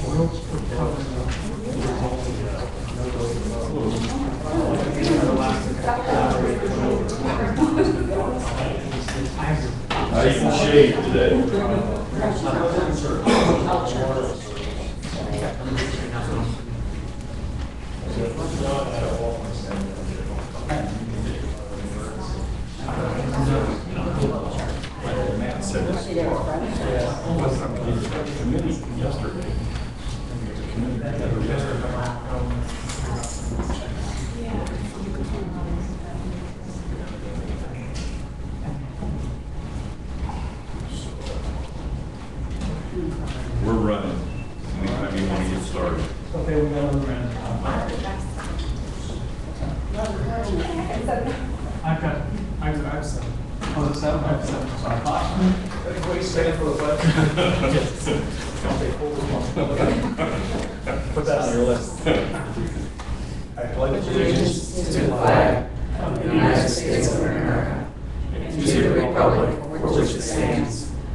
I can shave today. We're running. Anytime you want to get started. Okay, we got to run. I have 7. Oh, is it 7? I have 7. What are you saying for the pledge? Put that on your list. I pledge allegiance to the flag of the United States of America and to the republic for which it stands,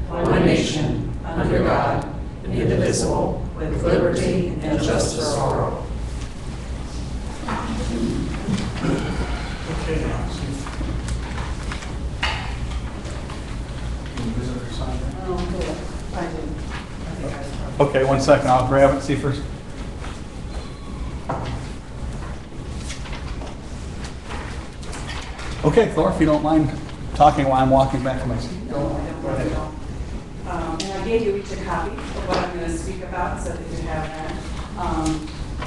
one nation, under God, indivisible, with liberty and justice for all. Okay, 1 second. I'll grab it. See first. Okay, Thor, if you don't mind talking while I'm walking back to my seat. And I gave you each a copy of what I'm going to speak about so that you have that.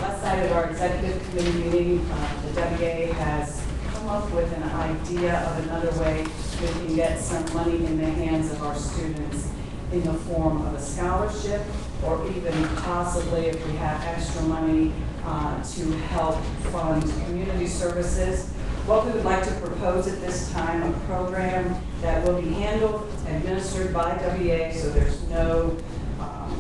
Last night at our executive committee meeting, the WA has come up with an idea of another way we can get some money in the hands of our students in the form of a scholarship, or even possibly if we have extra money to help fund community services. What we would like to propose at this time, a program that will be handled, administered by WA, so there's no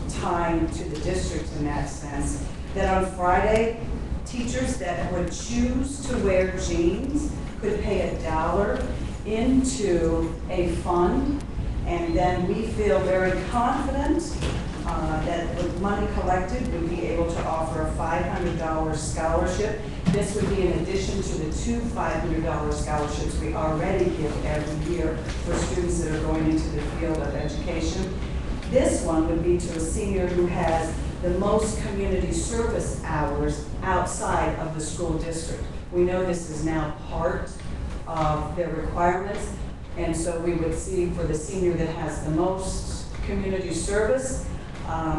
time to the district in that sense, that on Friday, teachers that would choose to wear jeans could pay $1 into a fund, and then we feel very confident that with money collected, we'd be able to offer a $500 scholarship. This would be in addition to the 2 $500 scholarships we already give every year for students that are going into the field of education. This one would be to a senior who has the most community service hours outside of the school district. We know this is now part of their requirements, and so we would see for the senior that has the most community service,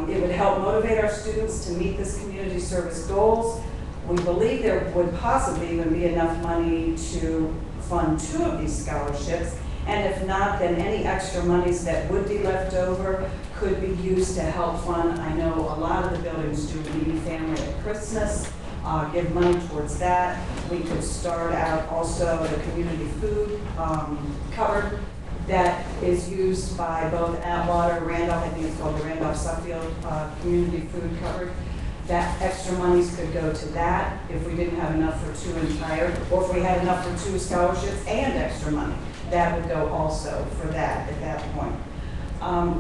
it would help motivate our students to meet this community service goals. We believe there would possibly even be enough money to fund 2 of these scholarships, and if not, then any extra monies that would be left over could be used to help fund. I know a lot of the buildings do Meeting Family at Christmas, give money towards that. We could start out also the community food cupboard that is used by both Atwater, Randolph, I think it's called the Randolph-Suffield Community Food Cupboard. That extra monies could go to that if we didn't have enough for 2 entire, or if we had enough for 2 scholarships and extra money. That would go also for that at that point.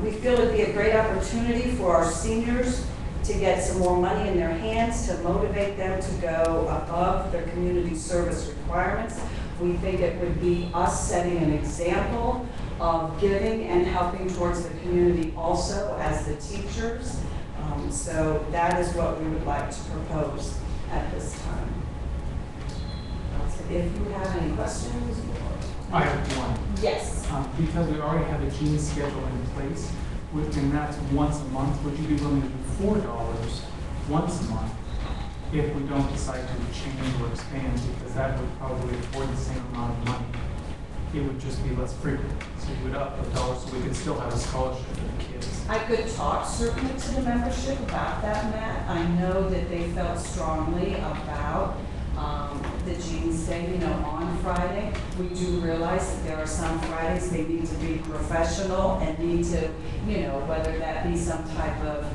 We feel it'd be a great opportunity for our seniors to get some more money in their hands to motivate them to go above their community service requirements. We think it would be us setting an example of giving and helping towards the community also as the teachers. So that is what we would like to propose at this time. If you have any questions? I have one. Yes. Because we already have a gene schedule in place, and that's once a month, would you be willing to do $4 once a month if we don't decide to change or expand? Because that would probably afford the same amount of money. It would just be less frequent. So you would up $1 so we could still have a scholarship for the kids. I could talk certainly to the membership about that, Matt. I know that they felt strongly about the Jeans Day, on Friday. We do realize that there are some Fridays they need to be professional and need to, whether that be some type of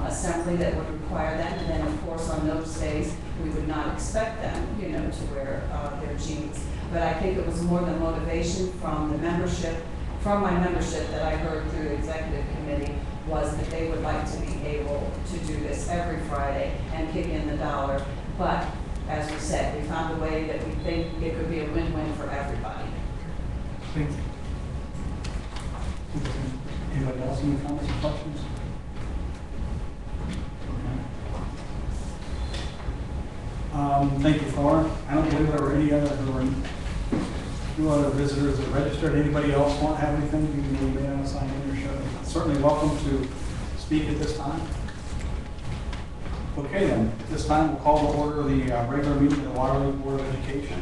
assembly that would require that. And then, of course, on those days, we would not expect them, to wear their jeans. But I think it was more the motivation from the membership, from my membership that I heard through the executive committee, was that they would like to be able to do this every Friday and kick in the dollar. But as we said, we found a way that we think it could be a win-win for everybody. Thank you. Anybody else, any comments or questions? Thank you, Flora. I don't believe there were any other visitors that registered. Anybody else want to have anything? You may want to sign in or show. Certainly welcome to speak at this time. Okay, then. At this time, we'll call to order the regular meeting of the Waterloo Board of Education.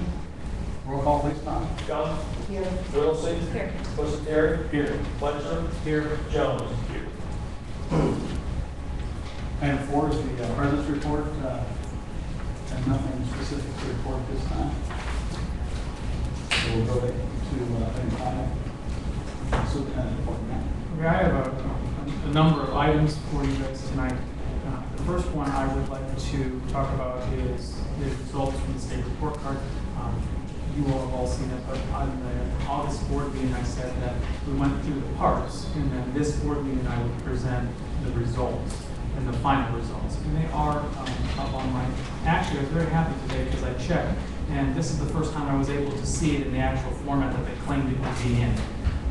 Roll call, please, Tom. John? Here. Middleton? Here. Terry? Here. Fletcher? Here. Jones? Here. Item 4 is the President's report. And nothing specific to report this time. So we'll go to item 5. Superintendent report now. Okay, I have a number of items for you guys tonight. The first one I would like to talk about is the results from the state report card. You all have all seen it, but on the August board meeting, I said that we went through the parts, and then this board meeting, I would present the results and the final results. And they are up online. Actually, I was very happy today because I checked, and this is the first time I was able to see it in the actual format that they claimed it would be in.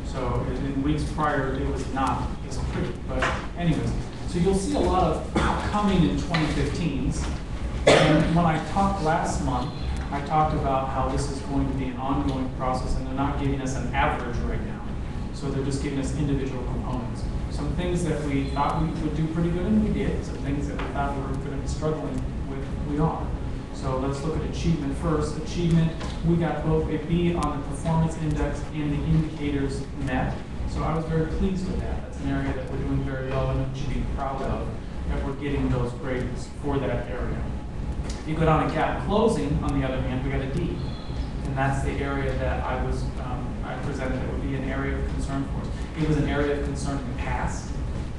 So in weeks prior, it was not as pretty. But anyways, so you'll see a lot of coming in 2015s. And when I talked last month, I talked about how this is going to be an ongoing process, and they're not giving us an average right now. So they're just giving us individual components. Some things that we thought we would do pretty good, and we did. Some things that we thought we were going to be struggling with, we are. So let's look at achievement first. Achievement, we got both a B on the performance index and the indicators met. So I was very pleased with that. That's an area that we're doing very well and should be proud of, that we're getting those grades for that area. If you go down to gap closing, on the other hand, we got a D. And that's the area that I presented that would be an area of concern for us. It was an area of concern in the past,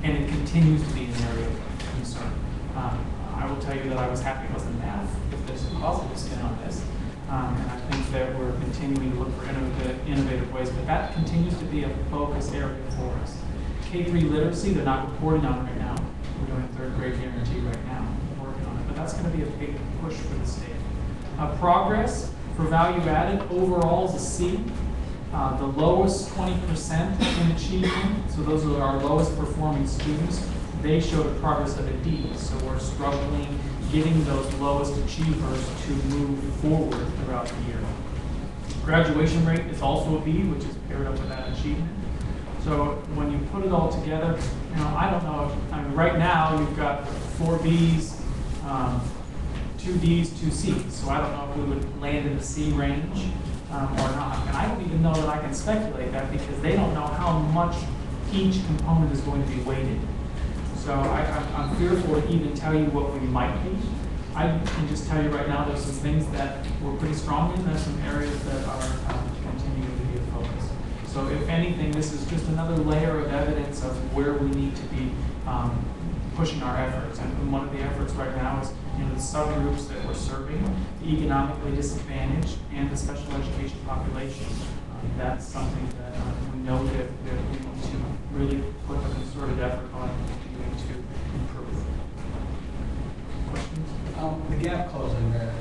and it continues to be an area of concern. I will tell you that I was happy it wasn't math, if there's a positive spin on this. And I think that we're continuing to look for innovative ways, but that continues to be a focus area for us. K-3 literacy, they're not reporting on it right now. We're doing a third grade guarantee right now, working on it, but that's going to be a big push for the state. Progress for value added, overall is a C. The lowest 20% in achievement, so those are our lowest performing students, they showed a progress of a D. So we're struggling getting those lowest achievers to move forward throughout the year. Graduation rate is also a B, which is paired up with that achievement. So when you put it all together, I don't know, right now you've got 4 Bs, 2 Ds, 2 Cs. So I don't know if we would land in the C range or not. And I don't even know that I can speculate that because they don't know how much each component is going to be weighted. So I'm fearful to even tell you what we might be. I can just tell you right now there's some things that we're pretty strong in. There's some areas that are continuing to be a focus. So if anything, this is just another layer of evidence of where we need to be pushing our efforts. And one of the efforts right now is the subgroups that we're serving, the economically disadvantaged, and the special education population. That's something that we know that we need to really put a concerted effort on continuing to improve. Questions? The gap closing there,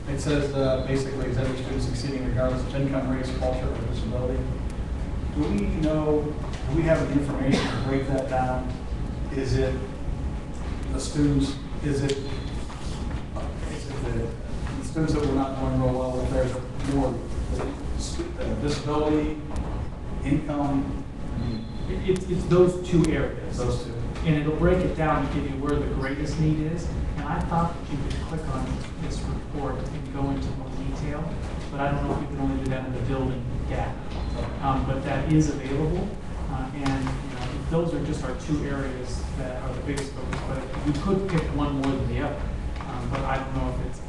it says basically is every student succeeding regardless of income, race, culture, or disability. Do we have the information to break that down? Is it the students, is it the students that we're not doing real well with, there's more disability, income? It's those two areas. Those two. And it'll break it down to give you where the greatest need is. And I thought that you could click on this report and go into more detail, but I don't know if you can only do that in the building gap. But that is available. And those are just our 2 areas that are the biggest focus. But we could pick one more than the other. But I don't know if it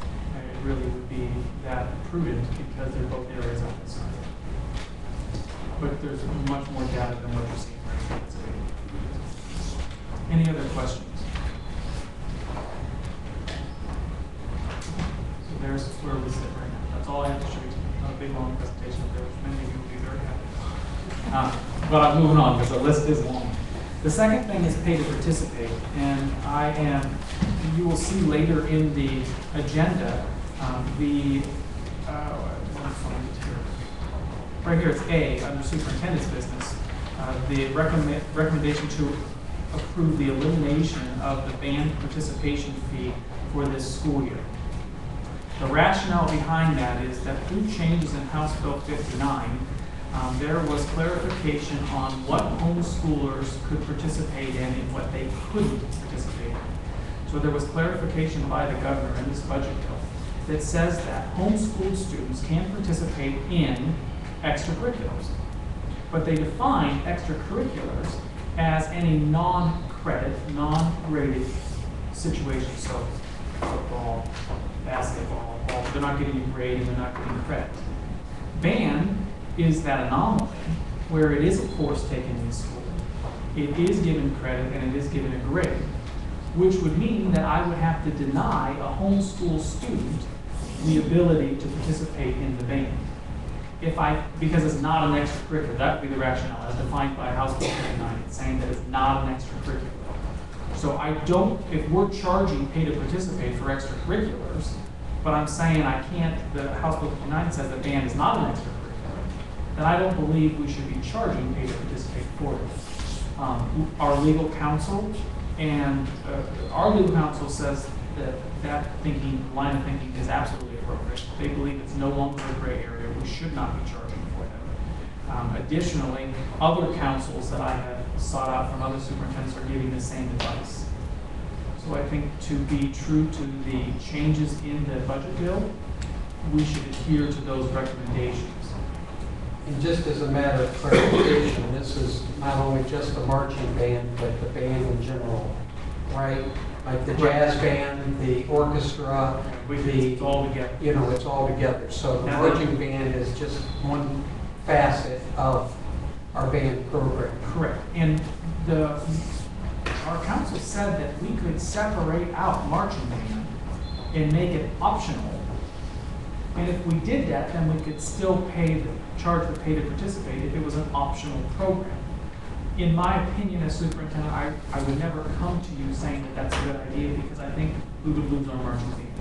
really would be that prudent because they're both areas of concern. But there's much more data than what you're seeing right now. Any other questions? So there's where we sit right now. That's all I have to show you. Not a big long presentation, but many of you will be very happy. But I'm moving on because the list is long. The second thing is pay to participate, and you will see later in the agenda, let me find it here. Right here, it's A, under superintendent's business, the recommendation to approve the elimination of the band participation fee for this school year. The rationale behind that is that through changes in House Bill 59, there was clarification on what homeschoolers could participate in and what they couldn't participate in. So there was clarification by the governor in this budget bill that says that homeschooled students can participate in extracurriculars. But they define extracurriculars as any non-credit, non-graded situation. So football, basketball, ball, they're not getting a grade and they're not getting credit. Band is that anomaly where it is a course taken in school. It is given credit and it is given a grade, which would mean that I would have to deny a homeschool student the ability to participate in the band. Because it's not an extracurricular, that would be the rationale as defined by House Bill 59, saying that it's not an extracurricular. So if we're charging pay to participate for extracurriculars, but I'm saying I can't, the House Bill 59 says that band is not an extracurricular, then I don't believe we should be charging pay to participate for it. Our legal counsel says that line of thinking is absolutely appropriate. They believe it's no longer a gray area. We should not be charging for that. Additionally, other counsels that I have sought out from other superintendents are giving the same advice. So I think to be true to the changes in the budget bill, we should adhere to those recommendations. And just as a matter of clarification, this is not only just the marching band, but the band in general, right? Like the jazz band, the orchestra, It's all together. it's all together. So the marching band is just one facet of our band program. Correct. And our council said that we could separate out marching band and make it optional. And if we did that, then we could still charge the pay to participate if it was an optional program. In my opinion, as superintendent, I would never come to you saying that that's a good idea because I think we would lose our marching band.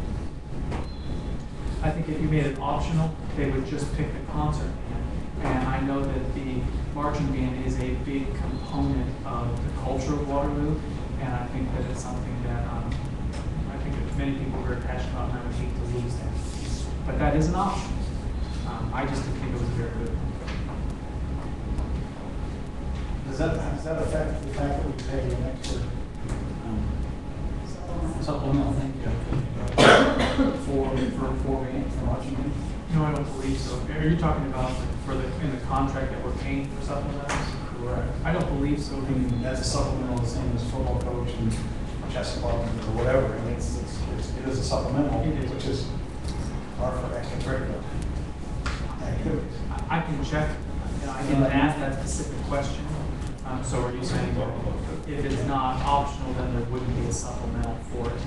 I think if you made it optional, they would just pick the concert band. And I know that the marching band is a big component of the culture of Waterloo, and I think that it's something that I think that many people are very passionate about, and I would hate to lose that. But that is an option. I just didn't think it was very good. Does that affect the fact that we pay an extra supplemental, thank you, for watching it? No, I don't believe so. Are you talking about in the contract that we're paying for supplementals? Correct. I don't believe so. I mean, that's a supplemental, the same as football coach and chess club or whatever. I mean, it is a supplemental, It is. which is our for extracurricular activities. I can check. I didn't ask that specific question. So are you saying that if it's not optional, then there wouldn't be a supplemental for it?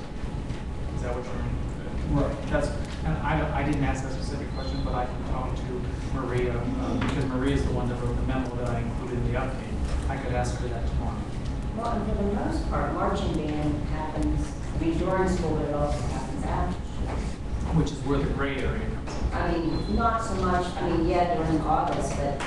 Is that what you're saying? Right. And I didn't ask that specific question, but I can talk to Maria, because Maria is the one that wrote the memo that I included in the update. I could ask her that tomorrow. Well, and for the most part, marching band happens, during school, but it also happens after school. Which is where the gray area comes in. Not so much, yeah, during August, but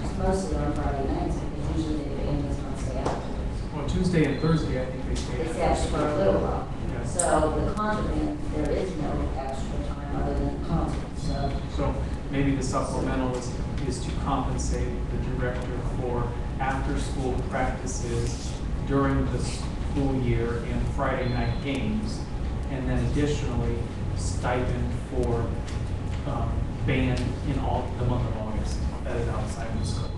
just mostly on Friday nights, because usually the band does not stay afterwards. Well, Tuesday and Thursday, I think they stay. They stay after for a little while. Yes. So the concert band, there is no extra time other than the concert, So maybe the supplemental is to compensate the director for after-school practices during the school year and Friday night games, and then additionally stipend for band in the month of August that is outside the scope.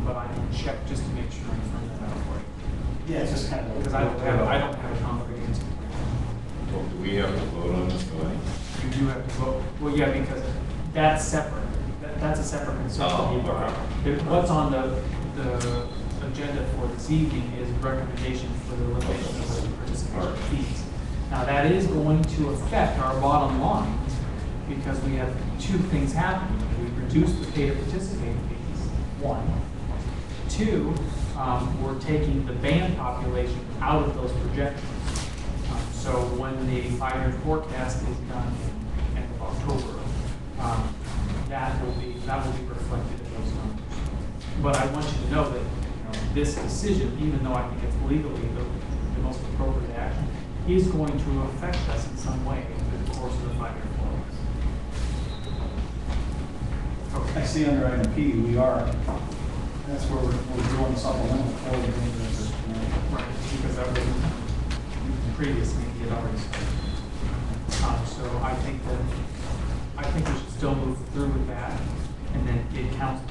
But I can check just to make sure I'm firm that out for you. Yeah, it's just kind of. Because I don't have a concrete answer. Well, do we have to vote on this tonight? You do have to vote. Well, yeah, because that's separate. That's a separate concern. What's on the agenda for this evening is recommendation for the elimination of the participation fees. Now, that is going to affect our bottom line because we have two things happening. We reduce the pay to participate fees, one. Two, we're taking the band population out of those projections. So when the 5-year forecast is done in end of October, that will be reflected in those numbers. But I want you to know that this decision, even though I think it's legally the most appropriate action, is going to affect us in some way through the course of the 5-year forecast. I see under item P, that's where we're doing supplemental for the business. Right, because that was previously he had already started. So I think we should still move through with that and then get council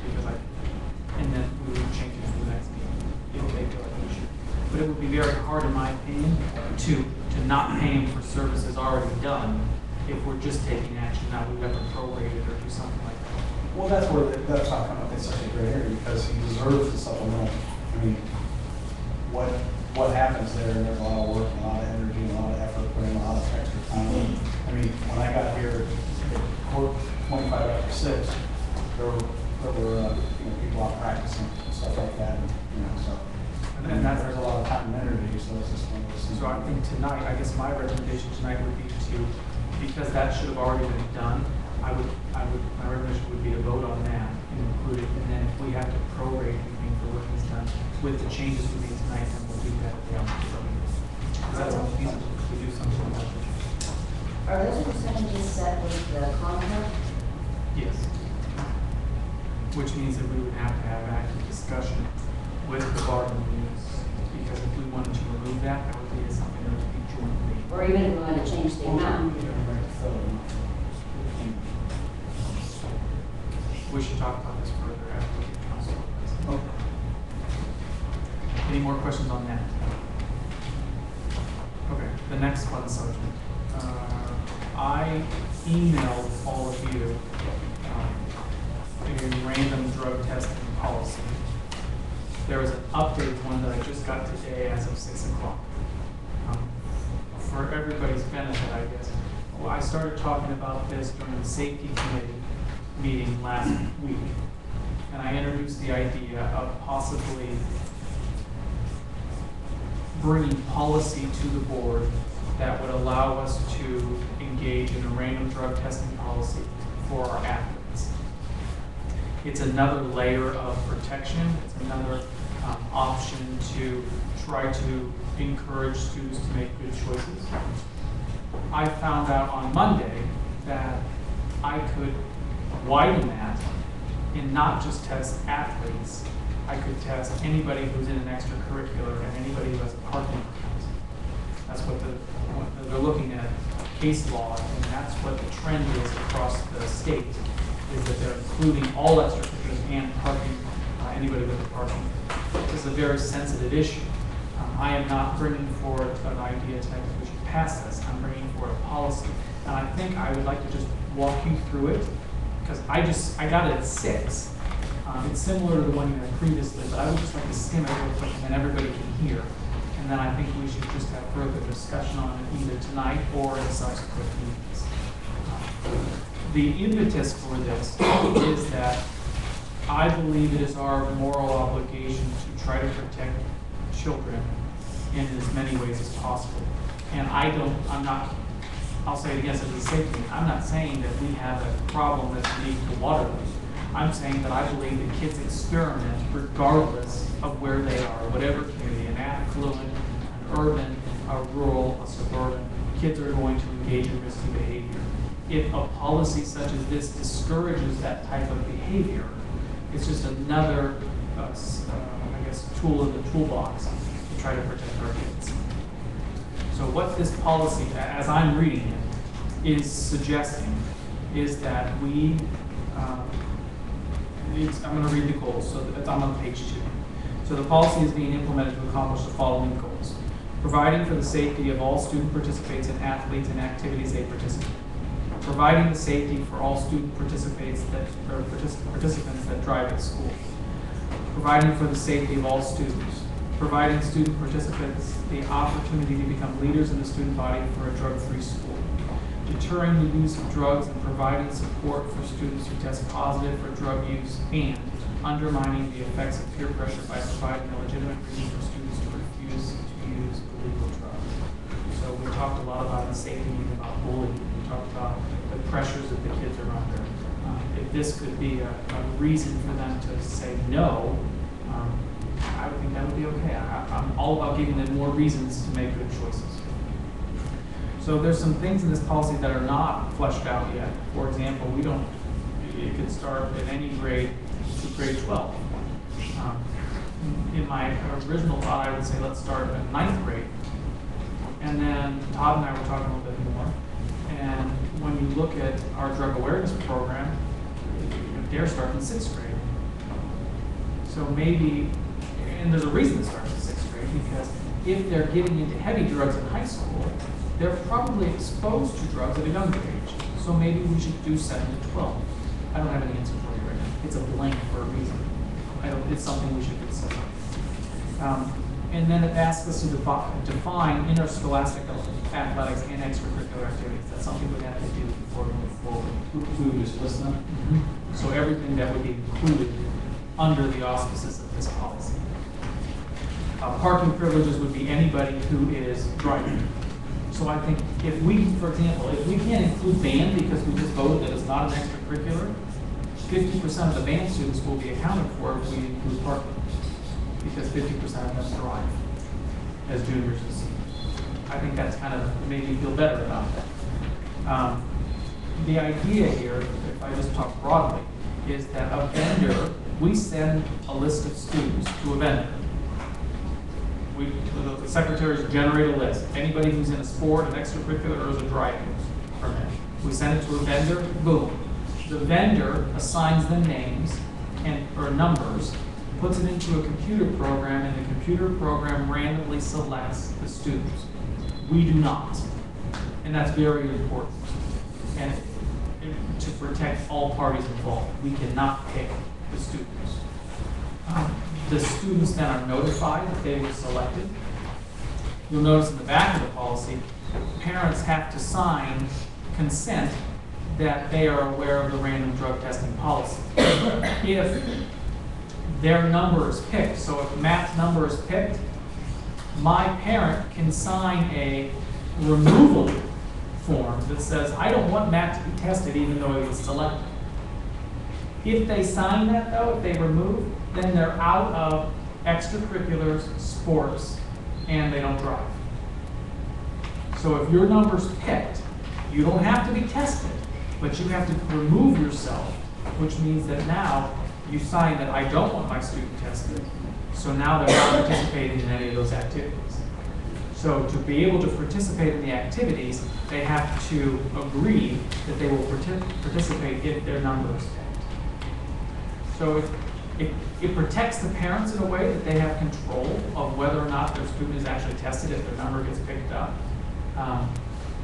and then we would change it for the next meeting if they feel like we should. But it would be very hard, in my opinion, to not pay him for services already done if we're just taking action now. We have to prorate it or do something like that. Well, that's how come up in such a great area, because he deserves the supplemental. I mean, what happens there, and there's a lot of work, and a lot of energy, and a lot of effort, put in a lot of extra time. I mean, when I got here, at 25 after 6, there were people out practicing and stuff like that, so. And there's a lot of time and energy, so it's just one of those things. So I think tonight, I guess my recommendation tonight would be because that should have already been done, my recommendation would be to vote on that and include it, and then if we have to prorate anything for what he's done with the changes we made tonight, then we'll do that at the outcome. Does that sound feasible to do something like that? Are those percentages set with the contract? Yes. Which means that we would have to have active discussion with the bargaining units, because if we wanted to remove that, that would be something that would be jointly. Or even if we want to change the amount? We should talk about this further after we get council. Okay. Any more questions on that? Okay, the next one subject. I emailed all of you a random drug testing policy. There was an updated one that I just got today as of 6 o'clock. For everybody's benefit, I guess. Well, I started talking about this during the safety committee meeting last week, and I introduced the idea of possibly bringing policy to the board that would allow us to engage in a random drug testing policy for our athletes. It's another layer of protection. It's another option to try to encourage students to make good choices. I found out on Monday that I could widen that and not just test athletes. I could test anybody who's in an extracurricular and anybody who has a parking permit. That's what they're looking at case law, and that's what the trend is across the state, is that they're including all extracurriculars and parking, anybody with a parking. This is a very sensitive issue. I am not bringing forward an idea tonight that we should pass this. I'm bringing forward a policy. And I think I would like to just walk you through it, because I got it at 6. It's similar to the one you had previously, but I would just like to skim it real quick and then everybody can hear. And then I think we should just have further discussion on it either tonight or in subsequent meetings. The impetus for this is that I believe it is our moral obligation to try to protect children in as many ways as possible. And I'll say it again as a safety. I'm not saying that we have a problem that's unique to Waterloo. I'm saying that I believe that kids experiment regardless of where they are, whatever community, an affluent, an urban, a rural, a suburban, kids are going to engage in risky behavior. If a policy such as this discourages that type of behavior, it's just another, tool in the toolbox to try to protect our kids. So what this policy, as I'm reading it, is suggesting is that we, I'm going to read the goals, so I'm on page 2. So the policy is being implemented to accomplish the following goals: providing for the safety of all student participants and athletes in activities they participate, providing the safety for all student participants that drive at school, providing for the safety of all students, providing student participants the opportunity to become leaders in the student body for a drug-free school, deterring the use of drugs and providing support for students who test positive for drug use, and undermining the effects of peer pressure by providing a legitimate reason for students to refuse to use illegal drugs. So we talked a lot about the safety meeting about bullying. We talked about the pressures that the kids are under. If this could be a reason for them to say no, I would think that would be okay. I'm all about giving them more reasons to make good choices. So there's some things in this policy that are not fleshed out yet. For example, it could start at any grade to grade 12. In my original thought, I would say let's start at 9th grade. And then Todd and I were talking a little bit more. And when you look at our drug awareness program, they're starting in 6th grade. So maybe, and there's a reason it starts in 6th grade, because if they're getting into heavy drugs in high school, they're probably exposed to drugs at a younger age. So maybe we should do 7 to 12. I don't have an answer for you right now. It's a blank for a reason. It's something we should consider. And then it asks us to define interscholastic athletics and extracurricular activities. That's something we have to do before we move forward. Who just listen up? So everything that would be included under the auspices of this policy. Parking privileges would be anybody who is driving. So I think if we, for example, if we can't include band because we just voted that it's not an extracurricular, 50% of the band students will be accounted for if we include parking, because 50% of them drive as juniors and seniors. I think that's kind of made me feel better about that. The idea here, if I just talk broadly, is that a vendor, we send a list of students to a vendor. The secretaries generate a list. Anybody who's in a sport, an extracurricular, or is a driving permit. We send it to a vendor, boom. The vendor assigns them names or numbers, puts it into a computer program, and the computer program randomly selects the students. We do not. And that's very important. And to protect all parties involved, we cannot pick the students. The students then are notified that they were selected. You'll notice in the back of the policy, parents have to sign consent that they are aware of the random drug testing policy. If their number is picked, so if Matt's number is picked, my parent can sign a removal form that says, I don't want Matt to be tested even though he was selected. If they sign that though, if they remove, then they're out of extracurriculars, sports, and they don't drive. So if your number's picked, you don't have to be tested, but you have to remove yourself, which means that now you sign that I don't want my student tested, so now they're not participating in any of those activities. So to be able to participate in the activities, they have to agree that they will participate if their number is picked. So it protects the parents in a way that they have control of whether or not their student is actually tested if their number gets picked up.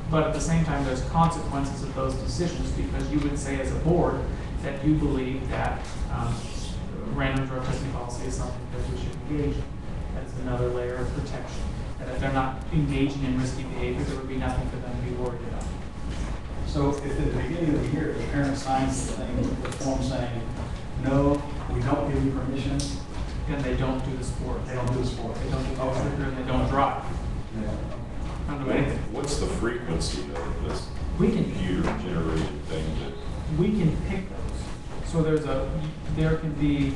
But at the same time, there's consequences of those decisions, because you would say as a board that you believe that random drug testing policy is something that we should engage in. That's another layer of protection. That if they're not engaging in risky behavior, there would be nothing for them to be worried about. So if at the beginning of the year, the parent signs the form saying, no, we don't give you permission, And they don't do the sport. they don't do the sport. They don't do the extracurricular, and they don't drive. Yeah. Don't do anything. What's the frequency of this We can computer-generated thing that? we can pick those. So there can be,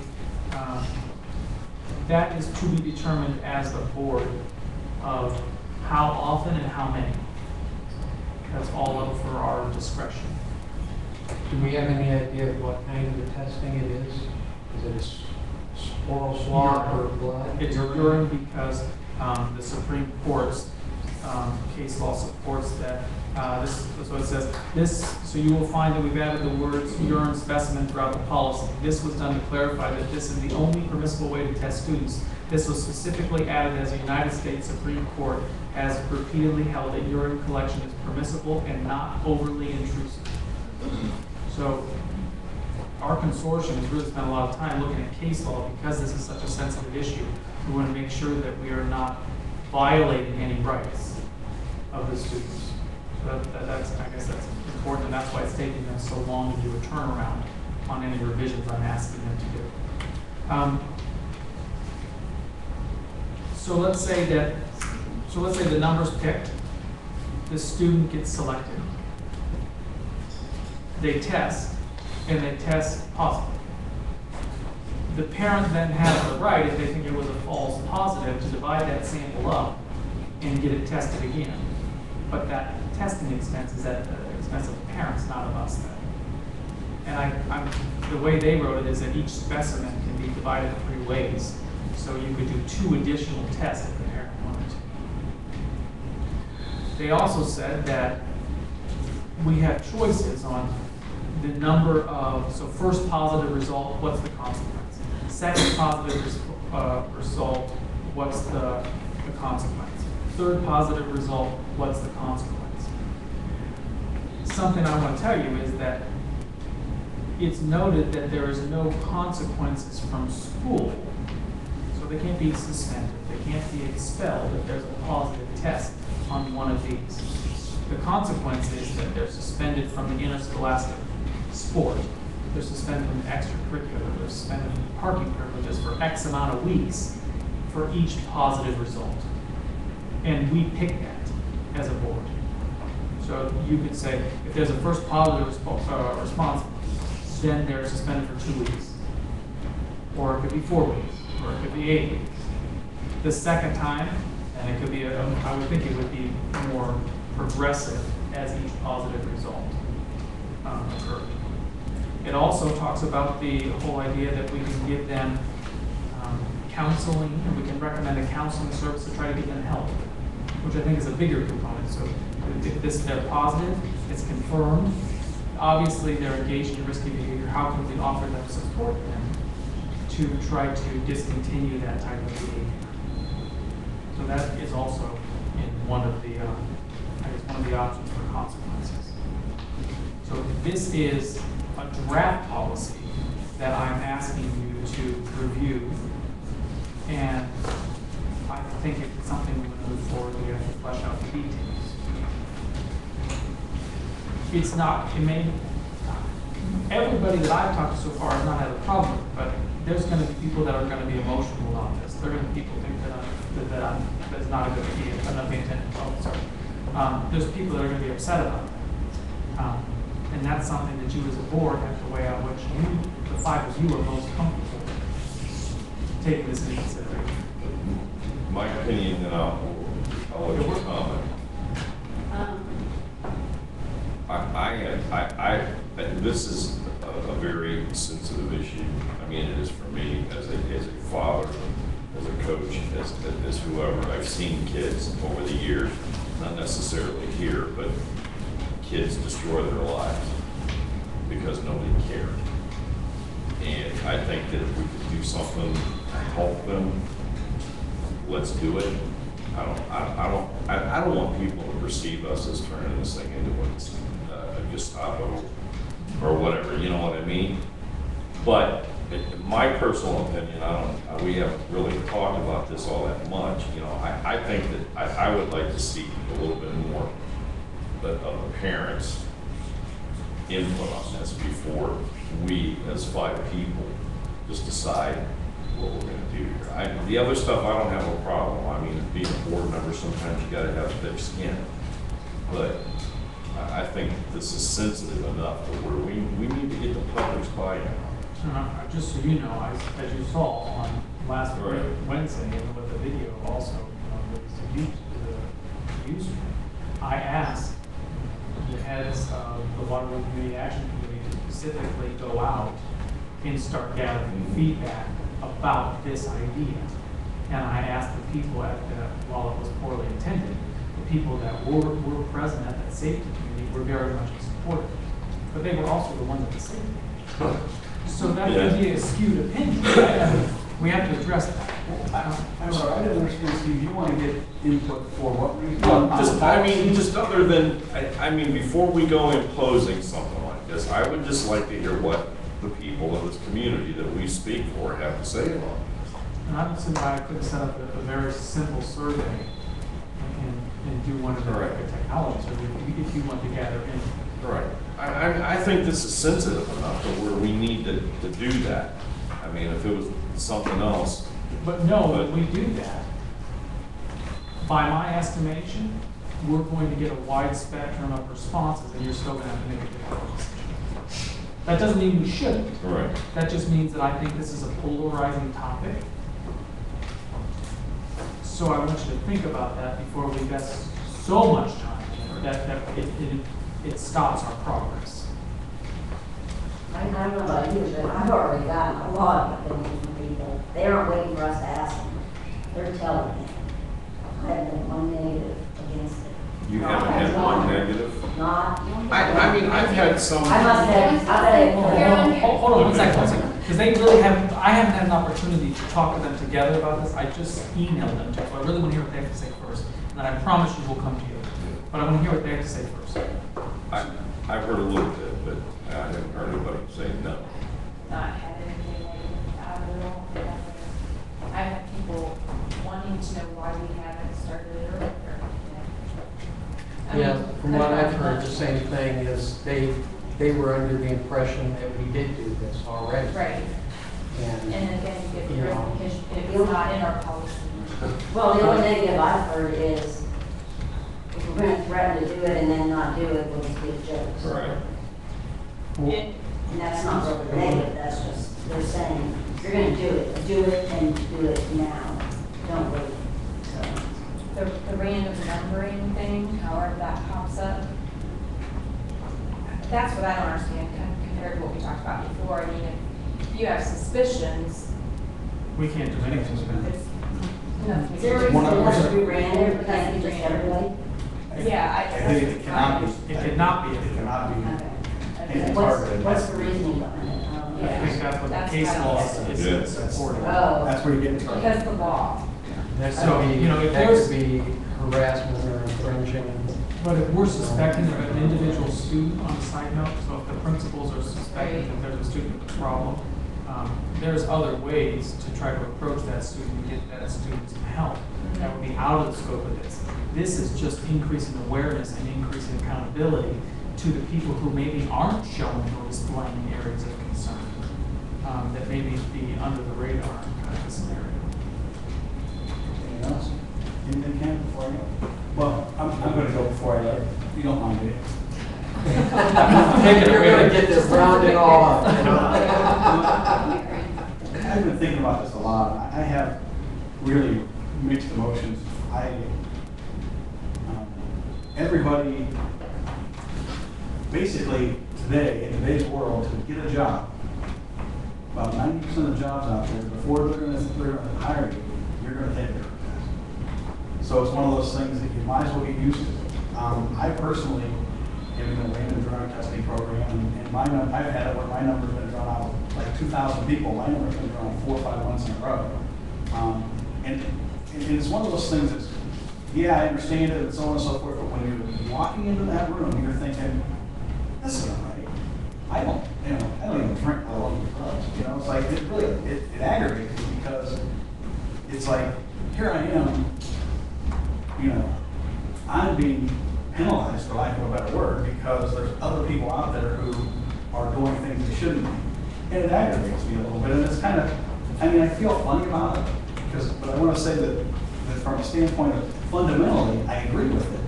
that is to be determined as the board of how often and how many. That's all up for our discretion. Do we have any idea of what kind of a testing it is? Is it a oral swab or blood? It's urine because the Supreme Court's case law supports that. So it says this. So you will find that we've added the words urine specimen throughout the policy. This was done to clarify that this is the only permissible way to test students. This was specifically added as the United States Supreme Court has repeatedly held that urine collection is permissible and not overly intrusive. So our consortium has really spent a lot of time looking at case law because this is such a sensitive issue. We want to make sure that we are not violating any rights of the students. So I guess that's important, and that's why it's taking them so long to do a turnaround on any revisions I'm asking them to do. So let's say the number's picked, the student gets selected. They test, and they test positive. The parent then has the right, if they think it was a false positive, to divide that sample up and get it tested again. But that testing expense is at the expense of the parents, not of us then. And the way they wrote it is that each specimen can be divided 3 ways. So you could do 2 additional tests if the parent wanted to. They also said that we have choices on the number of, so first positive result, what's the consequence? Second positive result, what's the consequence? Third positive result, what's the consequence? Something I want to tell you is that it's noted that there is no consequences from school. So they can't be suspended, they can't be expelled if there's a positive test on one of these. The consequence is that they're suspended from the interscholastic sport. They're suspended from the extracurricular. They're suspended from parking privileges for X amount of weeks for each positive result. And we pick that as a board. So you could say, if there's a first positive response, then they're suspended for 2 weeks. Or it could be 4 weeks, or it could be 8 weeks. The second time, and it could be, I would think it would be more progressive as each positive result occurred. It also talks about the whole idea that we can give them counseling, and we can recommend a counseling service to try to get them help, which I think is a bigger component. So if they're positive, it's confirmed, obviously they're engaged in risky behavior, how can we offer them support then to try to discontinue that type of behavior? So that is also in one of the, one of the options for consequences. So this is a draft policy that I'm asking you to review, and I think if it's something we want to move forward, we have to flesh out the details. It's not, everybody that I've talked to so far has not had a problem with it, but there's going to be people that are going to be emotional about this. There are going to be people who think that's not a good idea. I'm not paying attention. Oh, sorry. There's people that are going to be upset about that. And that's something that you as a board have to weigh out which you, the 5 of you, are most comfortable taking this into consideration. My opinion, and I'll let you comment. This is a very sensitive issue. I mean, it is for me as a father, as a coach, as whoever. I've seen kids over the years, not necessarily here, but kids destroy their lives because nobody cared. And I think that if we could do something to help them, let's do it. I don't want people to perceive us as turning this thing into what's a Gestapo or whatever, you know what I mean? But in my personal opinion, we haven't really talked about this all that much. You know, I think that I would like to see a little bit more of the parents' input on this before we, as 5 people, just decide what we're going to do here. The other stuff, I don't have a problem. I mean, being a board member, sometimes you got to have thick skin. But I think this is sensitive enough to where we need to get the public's buy-in. Just so you know, as you saw on last Wednesday, and with the video also, with the user, I asked the heads of the Waterloo Community Action Committee to specifically go out and start gathering feedback about this idea. And I asked the people while it was poorly attended, the people that were present at that safety committee were very much supportive. But they were also the ones at the safety committee. So that could be a skewed opinion, right? I mean, we have to address that. I'm sorry, I didn't understand, Steve. You want to get input for what reason? Just other than, I mean, before we go in closing something like this, I would just like to hear what the people of this community that we speak for have to say about this. And I don't see why I couldn't set up a very simple survey and do one of the technologies, or if you want to gather in. Right. I think this is sensitive enough to where we need to do that. I mean, if it was something else, But no, when we do that, by my estimation, we're going to get a wide spectrum of responses, and you're still gonna have to make a difficult decision. That doesn't mean we shouldn't. right, That just means that I think this is a polarizing topic. So I want you to think about that before we invest so much time that it stops our progress. I don't know about you, but I've already gotten a lot of opinions from people. They aren't waiting for us to ask them. They're telling me. I haven't been one negative against it. you haven't had one negative? Not. I mean, I've had some. I must have, Hold on one second. Because they really haven't, I haven't had an opportunity to talk to them together about this. I just emailed them to, so I really want to hear what they have to say first. And then I promise you we'll come to you. But I want to hear what they have to say first. I've heard a little bit, but I haven't heard anybody say no. Not had anything negative at all. I've had people wanting to know why we haven't started it earlier. I mean, Yeah, from what I've heard, the same thing is they were under the impression that we did do this already. Right, And, and again, you get the You know. clarification, if it's not in our policy. well, the only negative I've heard is if we're gonna threaten to do it and then not do it, we'll just give jokes. Right. It- And that's not really negative, that's just, they're saying, you're gonna do it and do it now. Don't wait. So, The random numbering thing, however that pops up, that's what I don't understand compared to what we talked about before. I mean, if you have suspicions, We can't do anything with it. it's nothing. is there a reason it has to be random, it can't be just everybody? Yeah, I think it cannot be. It cannot be. It cannot be. Okay. It's What's, targeted. what's the reasoning behind it? I think that's what the That's case how law it is supporting. Oh, That's where you get in trouble. Because the law. that So, could be, you know, if that there's- could be harassment or infringing. But if we're suspecting of an individual student on a side note, so if the principals are suspecting that there's a student with a problem, there's other ways to try to approach that student and get that student some help. That would be out of the scope of this. This is just increasing awareness and increasing accountability to the people who maybe aren't showing or displaying areas of concern, that maybe be under the radar kind of a scenario. Anything else? Anything, Ken, before I go? Well, I'm going to go before I let you don't mind it. You're gonna get this rounded all up. You know? I've been thinking about this a lot. I have really mixed emotions. Everybody, basically today, in today's world, to get a job, about 90% of the jobs out there, before they're going to hire you, you're going to take their test. So it's one of those things that you might as well get used to. I personally am in a random drug testing program, and I've had it where my number's been drawn out like 2,000 people. My number's been drawn 4 or 5 months in a row. And it's one of those things that's, yeah, I understand it and so on and so forth, but when you're walking into that room, you're thinking, this isn't right. I don't even drink a lot of drugs. You know, it's like, it really, it aggravates me because it's like, here I am, you know, I'm being penalized, for lack of a better word, because there's other people out there who are doing things they shouldn't be. And it aggravates me a little bit, and it's kind of, I mean, I feel funny about it, but I want to say that from a standpoint of fundamentally, I agree with it.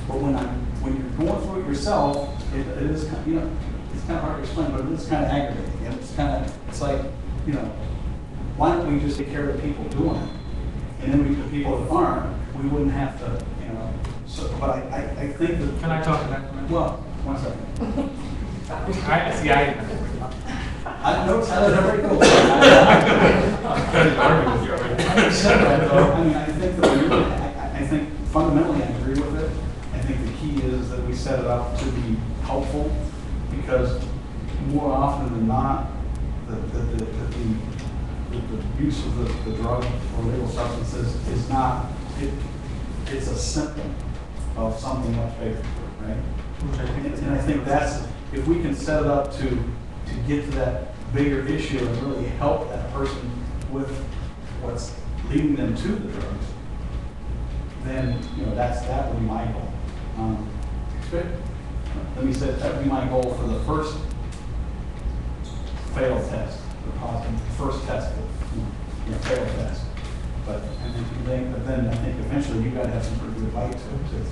But when you're going through it yourself, it is kind of, you know, it's kind of hard to explain, but it is kind of aggravating. And it's like, you know, why don't we just take care of the people doing it? And then the people that aren't, we wouldn't have to, you know. So, but I think that. Can I talk to that for a minute? Well, 1 second. I noticed that already go. I mean, I think fundamentally I agree with it. I think the key is that we set it up to be helpful because more often than not, the use of the drug or legal substances is not, it's a symptom of something much bigger, right? And I think that's, if we can set it up to get to that bigger issue and really help that person with what's leading them to the drugs, then, you know, that would be my goal. Let me say that would be my goal for the first failed test. the positive, the first test, failed test. But, but then I think eventually you gotta have some pretty good bite to it.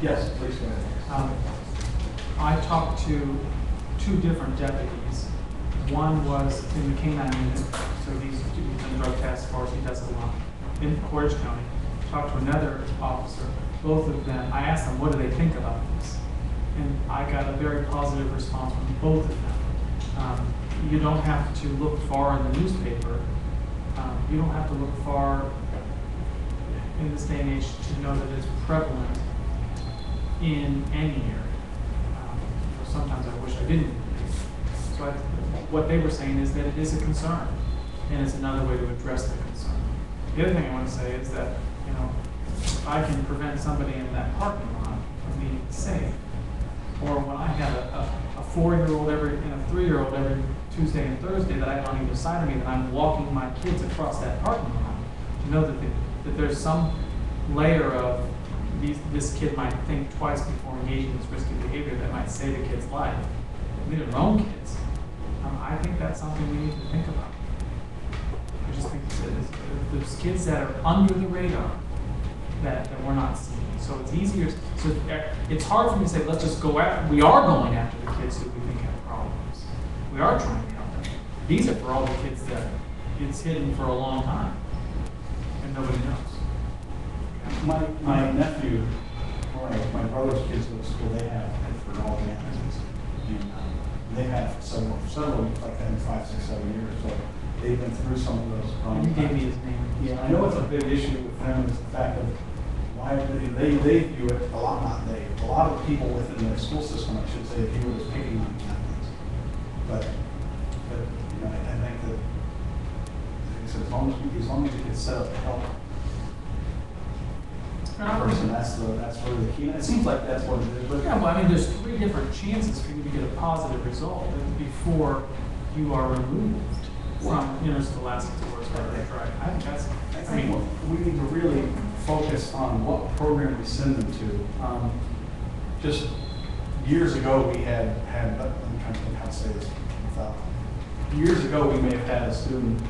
Yes, please go ahead. I talked to 2 different deputies. One was in the K-9 unit, so he's in the drug task force, he does a lot. In Portage County, talked to another officer, both of them, I asked them, what do they think about this? And I got a very positive response from both of them. You don't have to look far in the newspaper. You don't have to look far in this day and age to know that it's prevalent in any area. Sometimes I wish I didn't. So what they were saying is that it is a concern, and it's another way to address the concern. The other thing I want to say is that, if I can prevent somebody in that parking lot from being safe, or when I have a 4-year-old and a 3-year-old every Tuesday and Thursday that I have on either side of me, that I'm walking my kids across that parking lot, to know that there's some layer of this kid might think twice before engaging in this risky behavior that might save a kid's life. I mean, their own kids. I think that's something we need to think about. I just think there's kids that are under the radar that we're not seeing. So it's easier. So it's hard for me to say, let's just go after. We are going after the kids who we think have problems. We are trying to help them. These are for all the kids that it's hidden for a long time and nobody knows. My nephew, or my brother's kids go to school, they have for all the accidents. And they've had several like that in 5, 6, 7 years. So they've been through some of those problems. You gave me his name. Yeah, I know it's a big issue with them is the fact of why they view it a lot, not they. A lot of people within the school system, I should say, view it as picking on the athletes. But I think that as long as you get set up to help person, that's really the key. And it seems like that's what it is. But Yeah, well, I mean, there's 3 different chances for you to get a positive result before you are removed from interscholastic or right. I think that's. I think we need to really focus on what program we send them to. Just years ago, we had. I'm trying to think how to say this without. Years ago, we may have had a student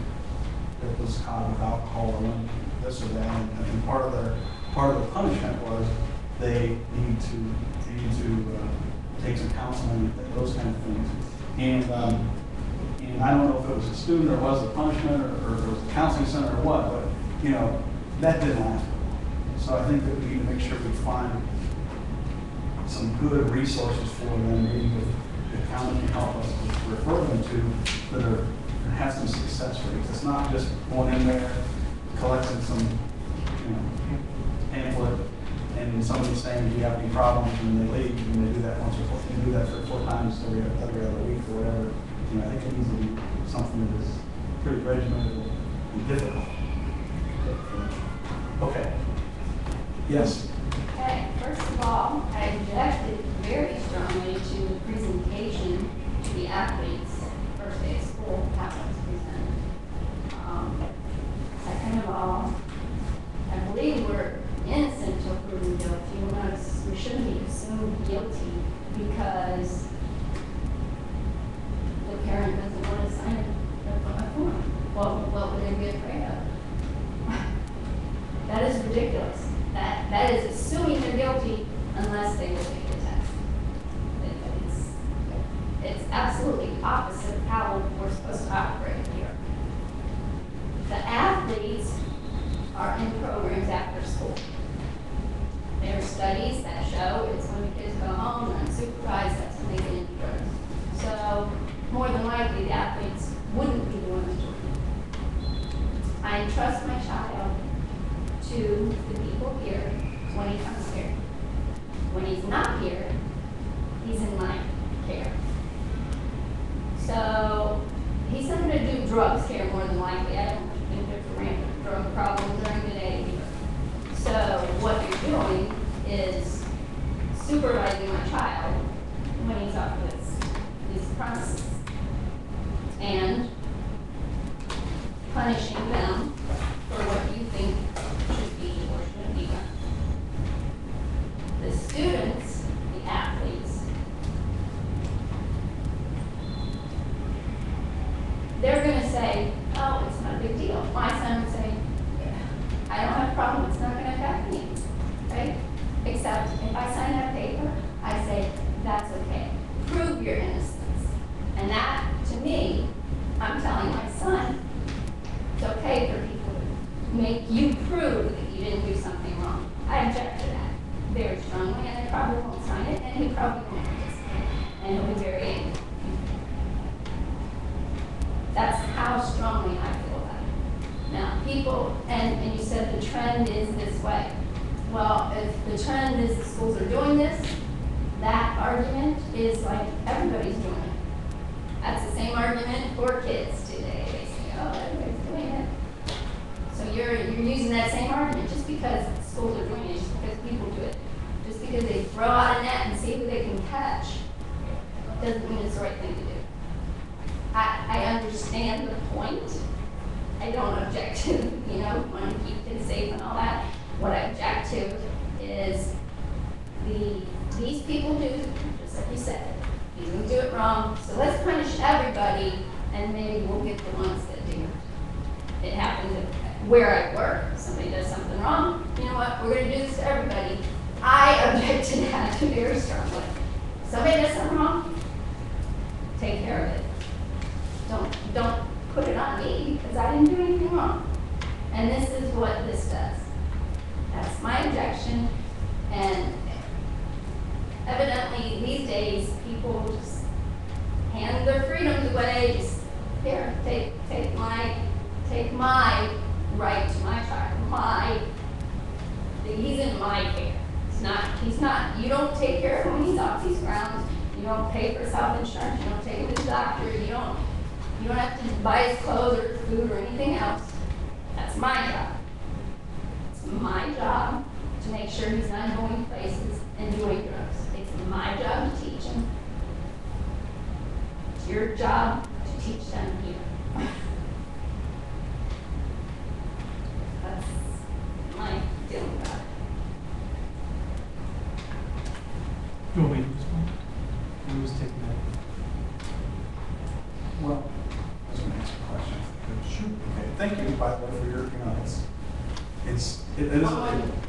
that was caught with alcohol or this or that, and part of the punishment was they need to take some counseling, those kind of things. And I don't know if it was a student or was it punishment or it was a counseling center or what, but that didn't last. So I think that we need to make sure we find some good resources for them, maybe with the county can help us to refer them to that have some success rates. It's not just going in there, collecting some pamphlet, and somebody saying, do you have any problems, and they leave, and they do that once or twice, they do that 3 or 4 times every other week or whatever. I think it needs to be something that is pretty regimented and difficult. Okay. Yes. Okay, first of all, I objected very strongly to the presentation to the athletes first day of school, how it was presented. Second of all, I believe we're innocent until proven guilty. We shouldn't be assumed guilty because the parent doesn't want to sign a form. What would they be afraid of? That is ridiculous. That is assuming they're guilty unless they will take the test. It's absolutely opposite of how we're supposed to operate here. The athletes are in programs after school. There are studies that show it's when the kids go home unsupervised, that's when they get into drugs. So more than likely the athletes wouldn't be the ones doing it. I entrust my child to the people here when he comes here. When he's not here, he's in my care. So he's not going to do drugs here more than likely. I don't think there's a rampant drug problem during the day either. So what you're doing is supervising my child when he's off his premises and punishing them for what you think should be or shouldn't be done. The students, the athletes, probably won't participate, and he'll be very angry. That's how strongly I feel about it. Now, people, and you said the trend is this way. Well, if the trend is the schools are doing this, that argument is like everybody's doing it. That's the same argument for kids today. They say, oh, everybody's doing it. So you're using that same argument just because schools are doing it, just because people do it. Just because they throw out a net and see who they can catch, doesn't mean it's the right thing to do. I understand the point. I don't object to, wanting to keep kids safe and all that. What I object to is these people do, just like you said, he's gonna do it wrong, so let's punish everybody, and maybe we'll get the ones that do. It happens where I work, somebody does something wrong, you know what, we're gonna do this to everybody. I object to that very strongly. Somebody does something wrong, take care of it. Don't put it on me, because I didn't do anything wrong. And this is what this does. That's my objection, and evidently these days people just hand their freedoms away. Just here, take my right to my child. He's in my care. He's not. You don't take care of him when he's off these grounds. You don't pay for self-insurance. You don't take him to the doctor. You don't have to buy his clothes or food or anything else. That's my job. It's my job to make sure he's not going places and doing drugs. It's my job to teach him. It's your job to teach them here. That's my feeling about it. You want me to respond? Who was taking that? Well, I was going to answer the question. Sure. Okay, thank you, by the way, for your, it is.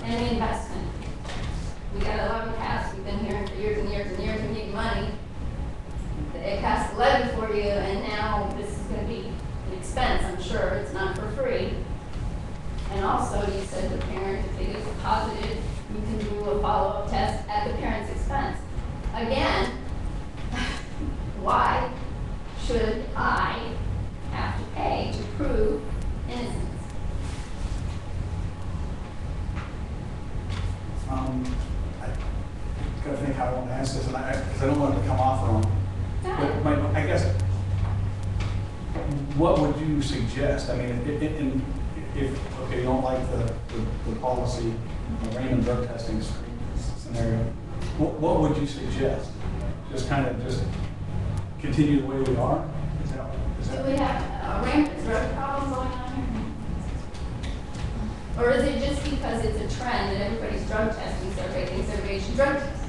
Any investment. We got 11 passed, we've been hearing for years and years and years, we need money. It passed 11 for you, and now this is going to be an expense, I'm sure, it's not for free. And also, you said the parent, if they get positive, you can do a follow-up test at the parent's expense. Again, why should I have to pay to prove innocence? I gotta think how I want to answer this, and because I don't want it to come off wrong. But I guess, what would you suggest? I mean, if you don't like the policy, the random drug testing scenario, what would you suggest? Just continue the way we are? Do we have a rampant drug problem going on here? Or is it just because it's a trend that everybody's drug testing, so everybody thinks everybody should drug test?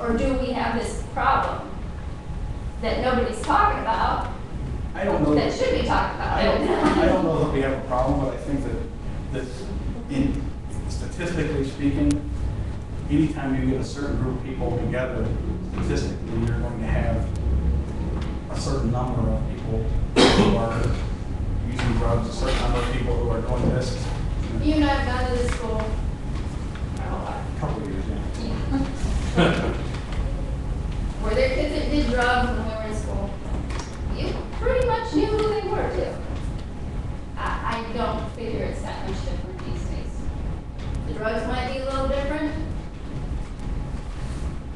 Or do we have this problem that nobody's talking about? I don't know. That should be talked about. I don't know that we have a problem, but I think that in statistically speaking, anytime you get a certain group of people together, statistically, you're going to have a certain number of people who are using drugs, a certain number of people who are doing this. You and I have gone to this school our whole life. A couple of years, yeah. Were there kids that did drugs when we were in school? You pretty much knew who they were too. I don't figure it's that much different these days. The drugs might be a little different,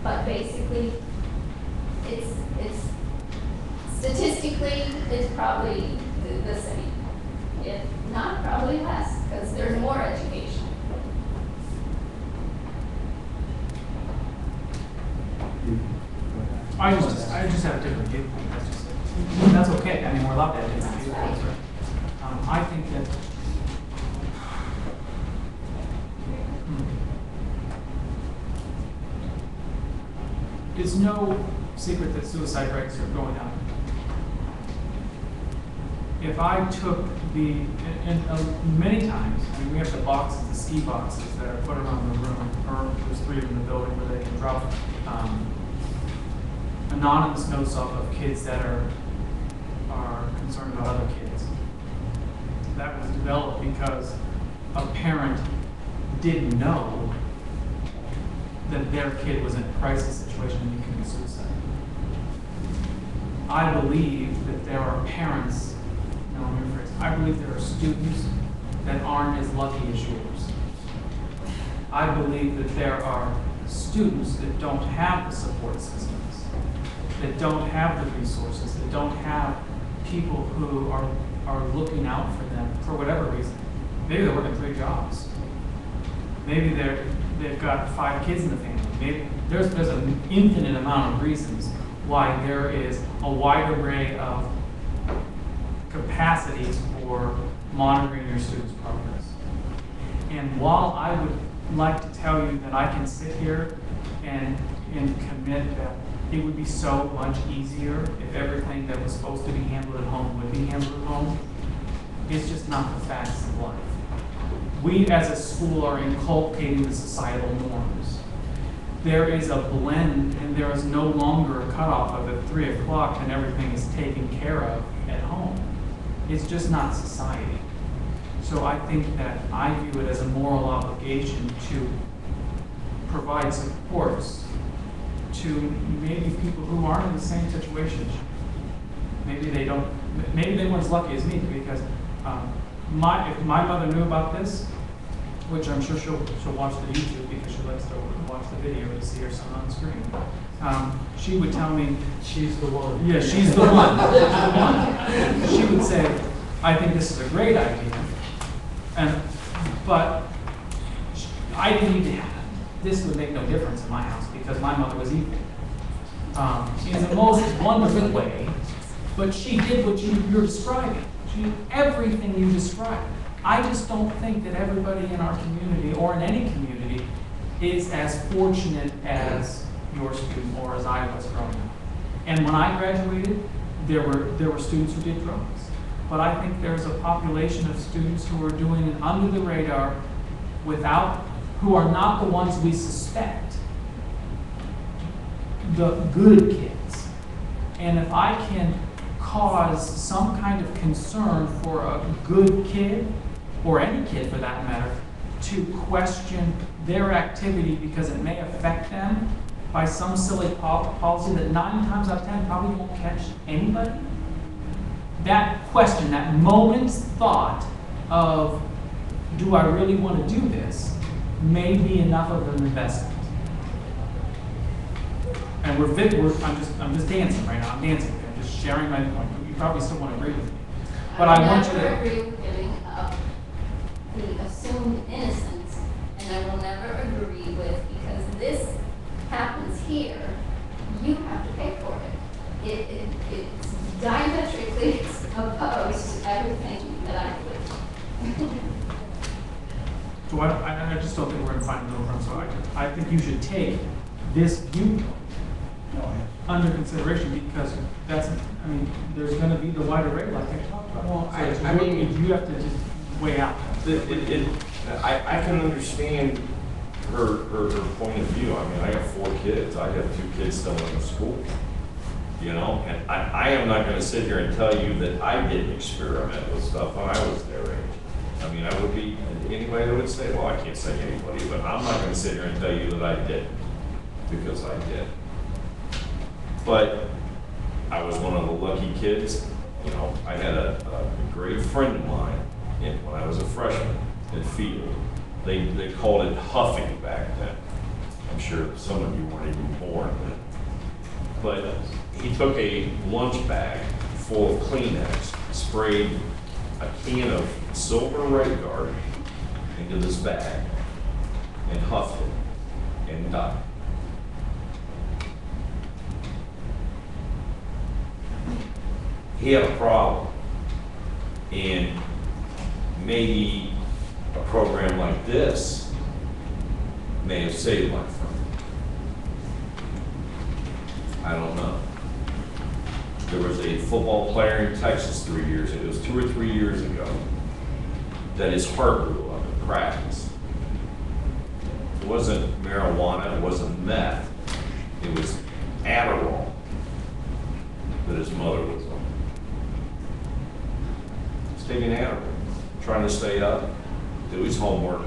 but basically, it's statistically, it's probably the same. If not, probably less, because there's more education. I just have a different viewpoint. That's okay. I mean, we're allowed to have different viewpoints, right? I think that it's no secret that suicide rates are going up. If I took many times, I mean, we have the boxes, the ski boxes that are put around the room, or there's 3 of them in the building where they can drop anonymous notes off of kids that are concerned about other kids. That was developed because a parent didn't know that their kid was in a crisis situation and he committed suicide. I believe that there are parents, no, let me rephrase, I believe there are students that aren't as lucky as yours. I believe that there are students that don't have the support systems, that don't have the resources, that don't have people who are looking out for them for whatever reason. Maybe they're working 3 jobs. Maybe they've got 5 kids in the family. Maybe there's an infinite amount of reasons why there is a wide array of capacities for monitoring your students' progress. And while I would like to tell you that I can sit here and commit that it would be so much easier if everything that was supposed to be handled at home would be handled at home, it's just not the facts of life. We as a school are inculcating the societal norms. There is a blend, and there is no longer a cutoff of at 3 o'clock and everything is taken care of at home. It's just not society. So I think that I view it as a moral obligation to provide supports to maybe people who aren't in the same situation. Maybe they weren't as lucky as me, because if my mother knew about this, which I'm sure she'll watch the YouTube because she likes to watch the video to see her son on screen. She would tell me, She's the one. yeah, she's the one. She would say, I think this is a great idea. But I didn't need to have, this would make no difference in my house because my mother was evil. In the most wonderful way, but she did what you're describing. She did everything you described. I just don't think that everybody in our community or in any community is as fortunate as your student or as I was growing up. And when I graduated, there were students who did drugs. But I think there's a population of students who are doing it under the radar who are not the ones we suspect, the good kids. And if I can cause some kind of concern for a good kid, or any kid for that matter, to question their activity because it may affect them by some silly policy that 9 times out of 10 probably won't catch anybody, that question, that moment's thought of, do I really want to do this, may be enough of an investment. And I'm just dancing right now. I'm dancing. I'm just sharing my point. You probably still want to agree with me, but I want you to. I will never agree with giving up the assumed innocence, and I will never agree with, because this happens here, you have to pay for it. It's diametrically opposed to everything that I believe. So I just don't think we're going to find a middle ground. So I think you should take this viewpoint under consideration, because there's going to be the wide array like I talked about. Well, So I mean, you have to just weigh out. I can understand her point of view. I mean, I have 4 kids. I have 2 kids still in school. You know, and I am not going to sit here and tell you that I didn't experiment with stuff when I was their age. I mean, I would be anybody that would say, well, I can't say anybody, but I'm not going to sit here and tell you that I did, because I did. But I was one of the lucky kids. You know, I had a great friend of mine when I was a freshman in field. They called it huffing back then. I'm sure some of you weren't even born then. But he took a lunch bag full of Kleenex, sprayed a can of silver Ray Guard into this bag, and huffed it and died. He had a problem, and maybe a program like this may have saved my friend. I don't know. There was a football player in Texas 3 years, it was 2 or 3 years ago, that his heart blew up in practice. It wasn't marijuana, it wasn't meth, it was Adderall that his mother was on. He's taking Adderall, trying to stay up, do his homework,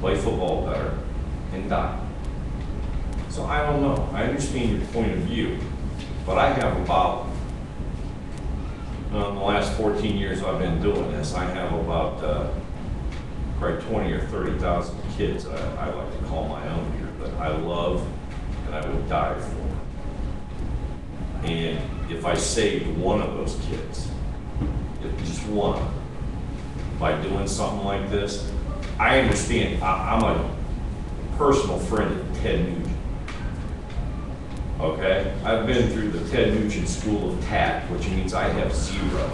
play football better, and die. So I don't know. I understand your point of view, but I have about, in the last 14 years I've been doing this, I have about probably 20 or 30,000 kids I like to call my own here that I love and I would die for. And if I saved one of those kids, if just one, by doing something like this, I understand. I'm a personal friend of Ted Nugent. Okay? I've been through the Ted Nugent School of Tact, which means I have 0.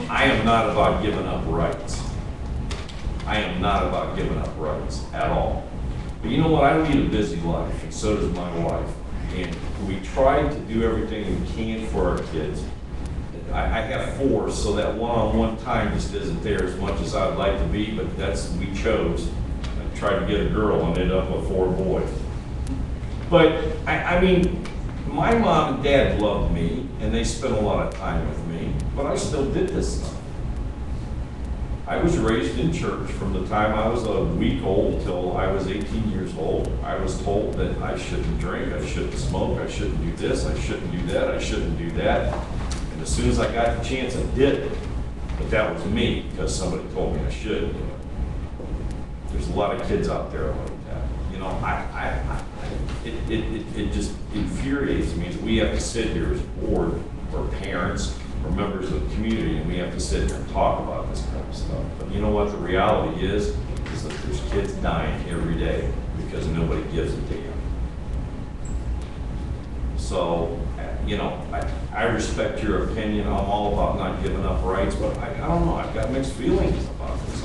I am not about giving up rights. I am not about giving up rights at all. But you know what? I lead a busy life, and so does my wife. And we try to do everything we can for our kids. I have 4, so that one-on-one time just isn't there as much as I'd like to be, but we chose. I tried to get a girl and ended up with 4 boys. But, I mean, my mom and dad loved me, and they spent a lot of time with me, but I still did this stuff. I was raised in church from the time I was a week old till I was 18 years old. I was told that I shouldn't drink, I shouldn't smoke, I shouldn't do this, I shouldn't do that, I shouldn't do that. And as soon as I got the chance, I did it. But that was me, because somebody told me I should do it. There's a lot of kids out there like that. You know, it just infuriates me that we have to sit here as a board, or parents, or members of the community, and we have to sit here and talk about this kind of stuff. But you know what the reality is that there's kids dying every day because nobody gives a damn. So, you know, I respect your opinion. I'm all about not giving up rights, but I don't know. I've got mixed feelings about this.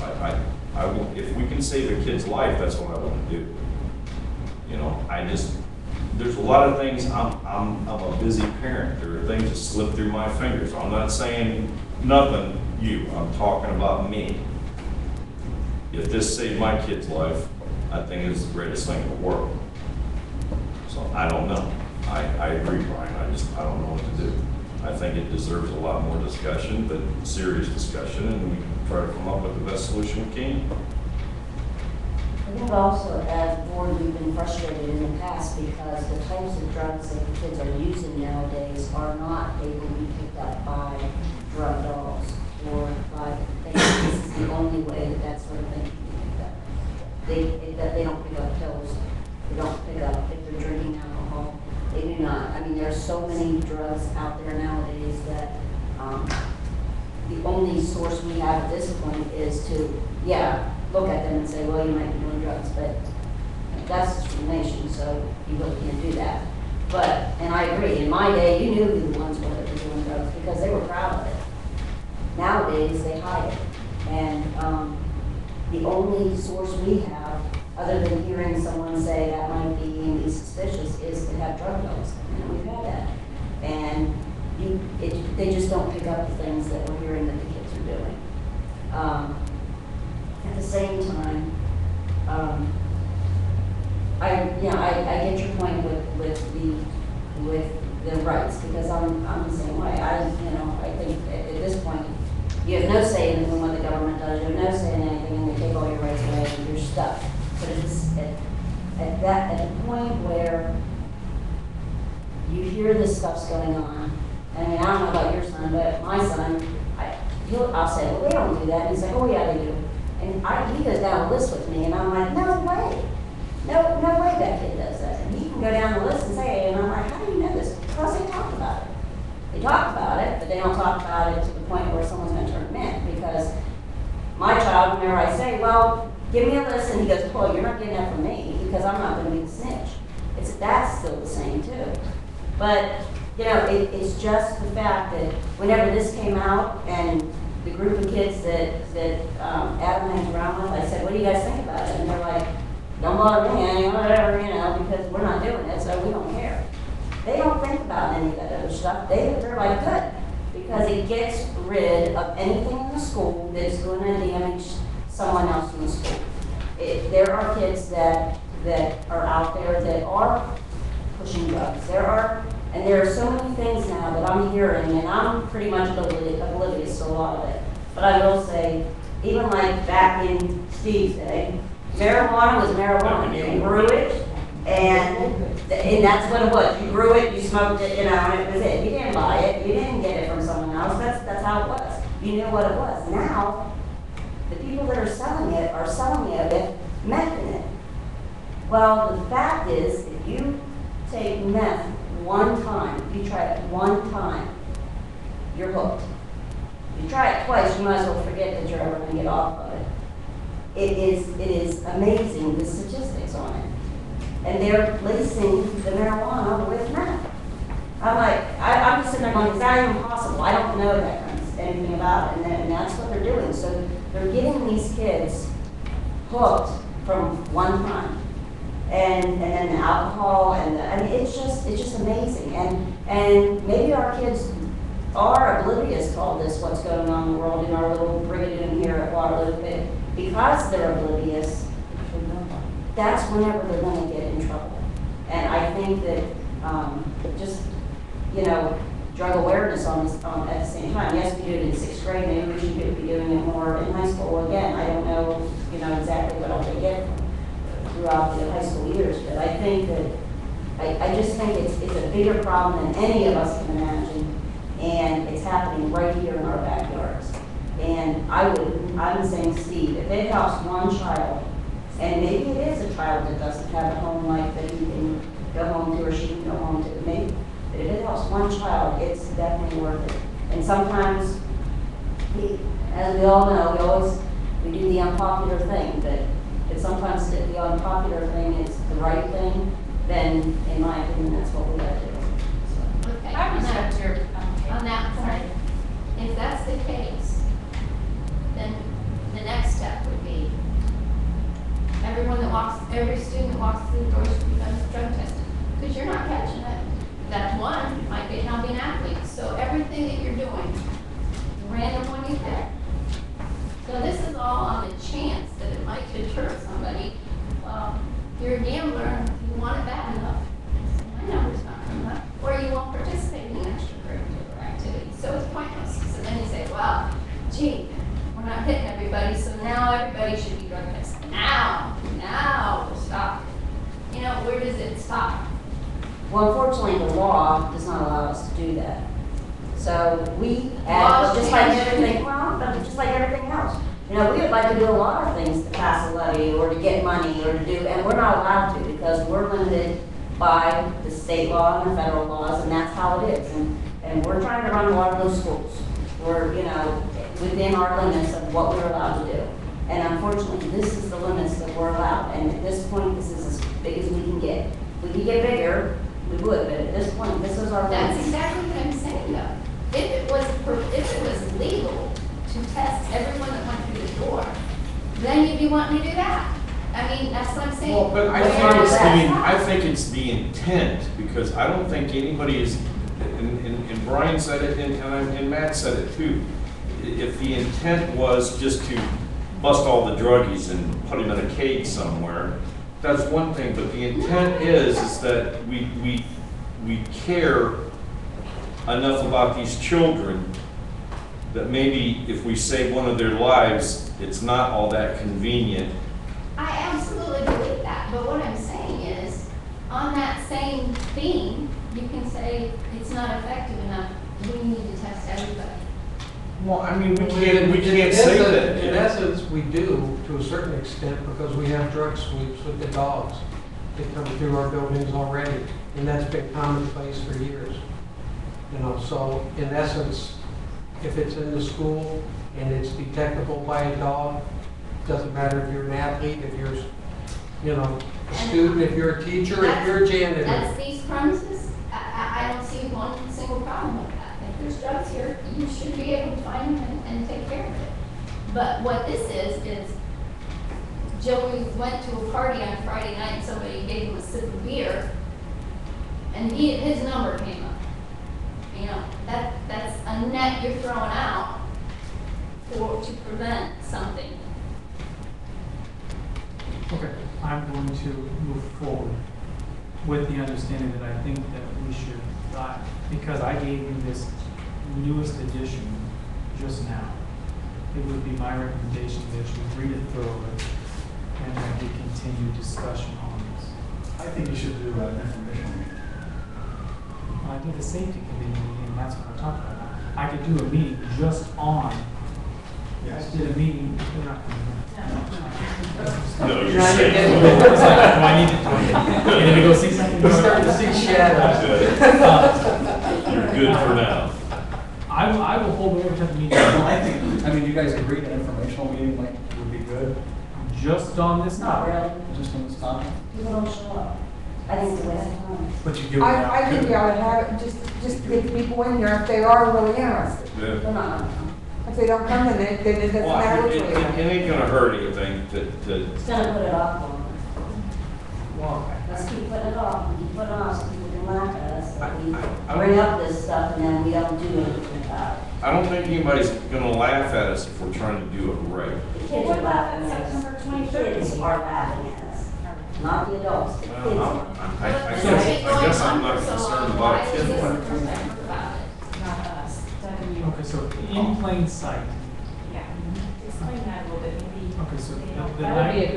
If we can save a kid's life, that's what I want to do. You know, there's a lot of things. I'm a busy parent. There are things that slip through my fingers. I'm not saying nothing you. I'm talking about me. If this saved my kid's life, I think it's the greatest thing in the world. So I don't know. I agree, Brian. I don't know what to do. I think it deserves a lot more discussion, but serious discussion, and we try to come up with the best solution we can. I think also, as a board, we've been frustrated in the past because the types of drugs that the kids are using nowadays are not able to be picked up by drug dogs or by things. This is the only way that sort of thing can be picked up. They don't pick up pills. They don't pick up if they're drinking alcohol. They do not. I mean, there's so many drugs out there nowadays that the only source we have at this point is to, look at them and say, well, you might be doing drugs, but that's discrimination, so you really can't do that. But, and I agree, in my day, you knew who the ones were that were doing drugs because they were proud of it. Nowadays, they hide it. And the only source we have, other than hearing someone say that might be suspicious, is to have drug dogs. And we've had that. And they just don't pick up the things that we're hearing that the kids are doing. At the same time, I get your point with the rights, because I'm the same way. I think at this point you have no say in what the government does. You have no say in anything, and they take all your rights away, and you're stuck. But at the point where you hear this stuff's going on, I mean, I don't know about your son, but my son, I'll say, well, they don't do that. And he's like, oh yeah, they do. And he goes down the list with me, and I'm like, no way. No way that kid does that. And he can go down the list and say, and I'm like, how do you know this? Because they talk about it. They talk about it, but they don't talk about it to the point where someone's going to turn them in. Because my child, whenever I say, well, give me a list, and he goes, well, you're not getting that from me because I'm not going to be the snitch. That's still the same too. But, it's just the fact that whenever this came out and the group of kids that Adam hangs around with, I said, what do you guys think about it? And they're like, don't bother me, whatever, because we're not doing it, so we don't care. They don't think about any of that other stuff. They're like, good, because it gets rid of anything in the school that's going to damage someone else in the school. There are kids that are out there that are pushing drugs. There are so many things now that I'm hearing, and I'm pretty much oblivious to a lot of it. But I will say, even like back in Steve's day, Marijuana was marijuana. You grew it, and that's what it was. You grew it, you smoked it, you know, and it was it. You didn't buy it, you didn't get it from someone else. That's how it was. You knew what it was. Now, the people that are selling it with meth in it. Well, the fact is, if you take meth one time, if you try it one time, you're hooked. If you try it twice, you might as well forget that you're ever going to get off of it. It is amazing, the statistics on it. And they're lacing the marijuana with meth. I'm like, I'm just sitting there going, is that even possible? I don't know that anything about it, and that's what they're doing. So they're getting these kids hooked from one time. And then the alcohol, I mean, it's just amazing. And maybe our kids are oblivious to all this, what's going on in the world in our little brigadoon here at Waterloo, but because they're oblivious, that's whenever they're going to get in trouble. And I think that just, you know, drug awareness at the same time. Yes, we do it in 6th grade, maybe we should be doing it more in high school. Again, I don't know, you know, exactly what all they get throughout the high school years, but I think that, I just think it's a bigger problem than any of us can imagine, and it's happening right here in our backyards. And I'm saying, Steve, if it helps one child, and maybe it is a child that doesn't have a home life that he can go home to or she can go home to, maybe, but if it helps one child, it's definitely worth it. And sometimes, as we all know, we do the unpopular thing, but sometimes if the unpopular thing is the right thing, then in my opinion, that's what we got to do. So. Okay, I respect your, on that point, if that's the case, then the next step would be every student that walks through the door should be done drug tested. Because you're not catching it. That's one, you might get now be an athlete. So everything that you're doing, random one you pick. So this is all on the chance that it might deter somebody. Well, you're a gambler and you want it bad enough. So my number's not coming up. Or you won't participate in extracurricular activities. So it's pointless. So then you say, well, gee, we're not hitting everybody, so now everybody should be drug tested. Now we'll stop. You know, where does it stop? Well, unfortunately, the law does not allow us to do that. So we Laws just like change. everything, well, but just like everything else. You know, we would like to do a lot of things to pass a levy or to get money or to do, and we're not allowed to because we're limited by the state law and the federal laws, and that's how it is. And we're trying to run a lot of those schools. We're, you know, within our limits of what we're allowed to do. And unfortunately, this is the limits that we're allowed. And at this point, this is as big as we can get. If we could get bigger, we would, but at this point, this is our That's limits. exactly what I'm saying though. If it was legal to test everyone that went through the door, then you'd be wanting to do that. I mean, that's what I'm saying. Well, but Where does that stop? I think it's the intent, because I don't think anybody is, and Brian said it, and Matt said it too. If the intent was just to bust all the druggies and put them in a cage somewhere, that's one thing, but the intent is that we care enough about these children that maybe if we save one of their lives, it's not all that convenient. I absolutely believe that, but what I'm saying is, on that same theme, you can say it's not effective enough, we need to test everybody. Well, I mean, we can't say that. In essence, we do to a certain extent because we have drug sweeps with the dogs. They come through our buildings already, and that's been commonplace for years. You know, so in essence, if it's in the school and it's detectable by a dog, doesn't matter if you're an athlete, if you're, you know, a student, if you're a teacher, if you're a janitor. That's these premises, I don't see one single problem with that. If there's drugs here, you should be able to find them and take care of it. But what this is Joey went to a party on Friday night and somebody gave him a sip of beer and his number came up. You know, that's a net you're throwing out to prevent something. Okay, I'm going to move forward with the understanding that I think that we should, because I gave you this newest edition just now, it would be my recommendation that you read it thoroughly and that we continued discussion on this. I think you should do an informational meeting. When I did the safety committee meeting, and that's what I'm talking about. I could do a meeting just on, I did a meeting, you're not coming in. No, you're No, saying. It's like, do I need to, you need to go see something? We're starting to see shadows. You're good for now. I will hold whatever type of meeting, I mean, you guys agree an informational meeting like would be good, just on this Not topic. really. just on this topic? People don't show up. I think it's a waste of time. But you give them the I think you opportunity. ought to have it, just to get the people in here if they are really interested. Yeah. They're not gonna come. If they don't come, then it doesn't Well, matter which it way. it ain't gonna hurt anything to, It's gonna put it off for them. Well, Let's keep putting it off, and keep putting it off, so people can laugh at us, that we I- bring up this stuff and then we don't do anything about it. I don't think anybody's gonna laugh at us if we're trying to do it right. The kids Well, what are about laughing that at us. September The 23rd? kids are laughing at us, not the adults, the kids. Well, are. I guess I'm not concerned about kids. About it. Not us, Devin, you. okay, so in plain sight, Yeah, explain that a little bit, maybe. okay, so they don't- the That would be a night,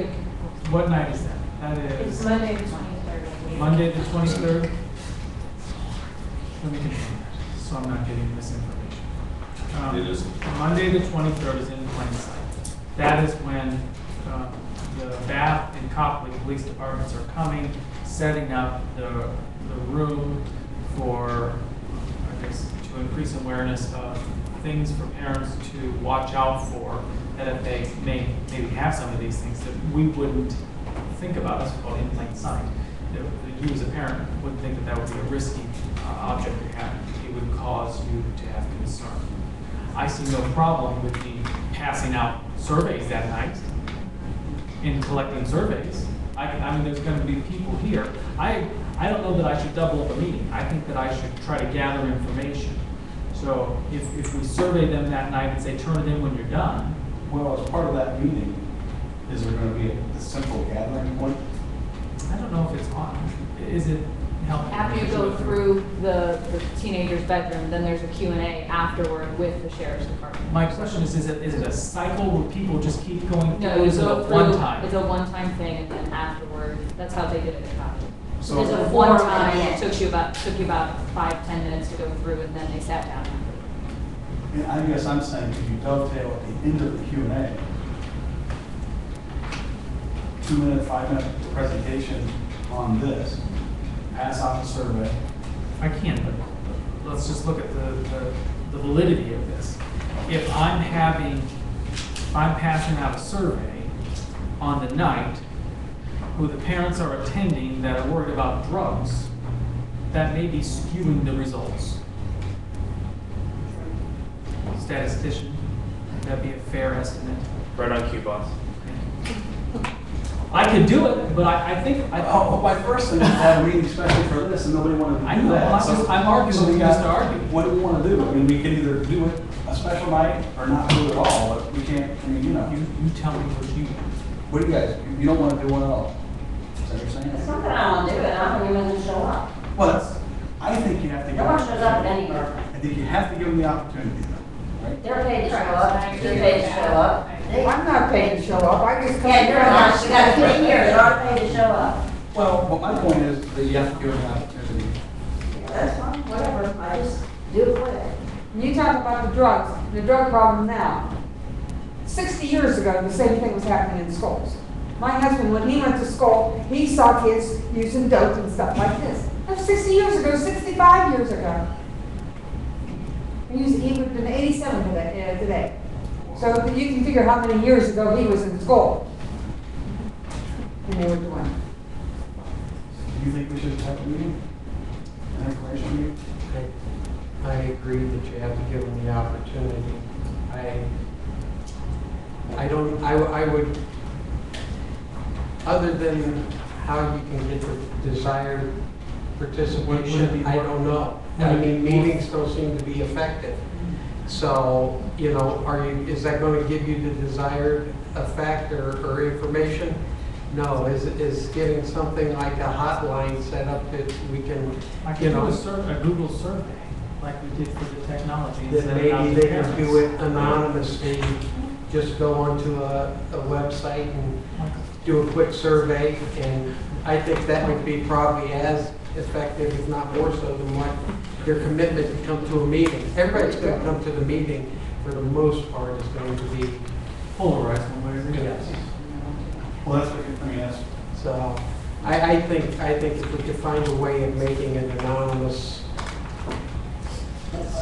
good, what night is that? That it's is Monday the 23rd. Monday the 23rd? Let me confirm that, so I'm not getting misinformation. It is. Monday the 23rd is in plain sight. That is when the Bath and Copley Police Departments are coming, setting up the room for, I guess, to increase awareness of things for parents to watch out for, and if they maybe have some of these things that we wouldn't think about as called in plain sight. That you as a parent would think that that would be a risky object to have. It would cause you to have concern. I see no problem with the passing out surveys that night, in collecting surveys. I mean, there's going to be people here. I don't know that I should double up a meeting. I think that I should try to gather information. So if we survey them that night and say, turn it in when you're done. Well, as part of that meeting, is there going to be a central gathering point? I don't know if it's on. Is it helping? After you go through the teenager's bedroom, then there's a Q&A afterward with the sheriff's department. My question is it a cycle where people just keep going through? No, you Is it go a through, one-time? it's a one-time thing, and then afterward, that's how they did it in Copley. So- It's a There's a one form time, at it the end. took you about 5-10 minutes to go through, and then they sat down afterward. And I guess I'm saying, if you dovetail at the end of the Q&A, 2-minute, 5-minute presentation on this, pass out the survey. I can, but let's just look at the validity of this. If I'm passing out a survey on the night who the parents are attending that are worried about drugs, that may be skewing the results. Statistician, would that be a fair estimate? Right on cue, boss. I could do it, but I think, Oh, my first thing is to have a meeting especially for this, and nobody wanted to I do know, that. I'm arguing So we with got- Mr. Argue. What do we want to do? I mean, we can either do it a special night or not do it at all, but we can't, I mean, you tell me what you want. what do you guys, you don't want to do one at all? Is that what you're saying? It's not that I don't do it, I don't even show up. Well, that's, I think you have to give. No one shows up at any birthday. I think you have to give them the opportunity, right? They're paid to show up, you're paid to show up. I'm not paid to show up, I just come. Yeah, you're not, you got 3 years, you're not paid to show up. Well, but my point is that you have to give them the opportunity. That's fine, whatever, I just do it quick. You talk about the drug problem now. 60 years ago, the same thing was happening in schools. My husband, when he went to school, he saw kids using dope and stuff like this. That was 60 years ago, 65 years ago. He would have been 87 today. So you can figure how many years ago he was in school. And they were doing it. Do you think we should have a meeting? An information meeting? I agree that you have to give them the opportunity. I would, other than how you can get the desired participation, I don't know. I mean, meetings don't seem to be effective. So, is that going to give you the desired effect or information? No, is getting something like a hotline set up that we can, I could do a Google survey, like we did for the technology. and that send it out maybe to they can parents. do it anonymously, just go onto a website and do a quick survey, and I think that would be probably as effective, if not more so, than what your commitment to come to a meeting. Everybody's going to come to the meeting, for the most part, is going to be, Polarized one way or the other. yes. Well, that's what, I mean, that's, So, I think if we could find a way of making it anonymous,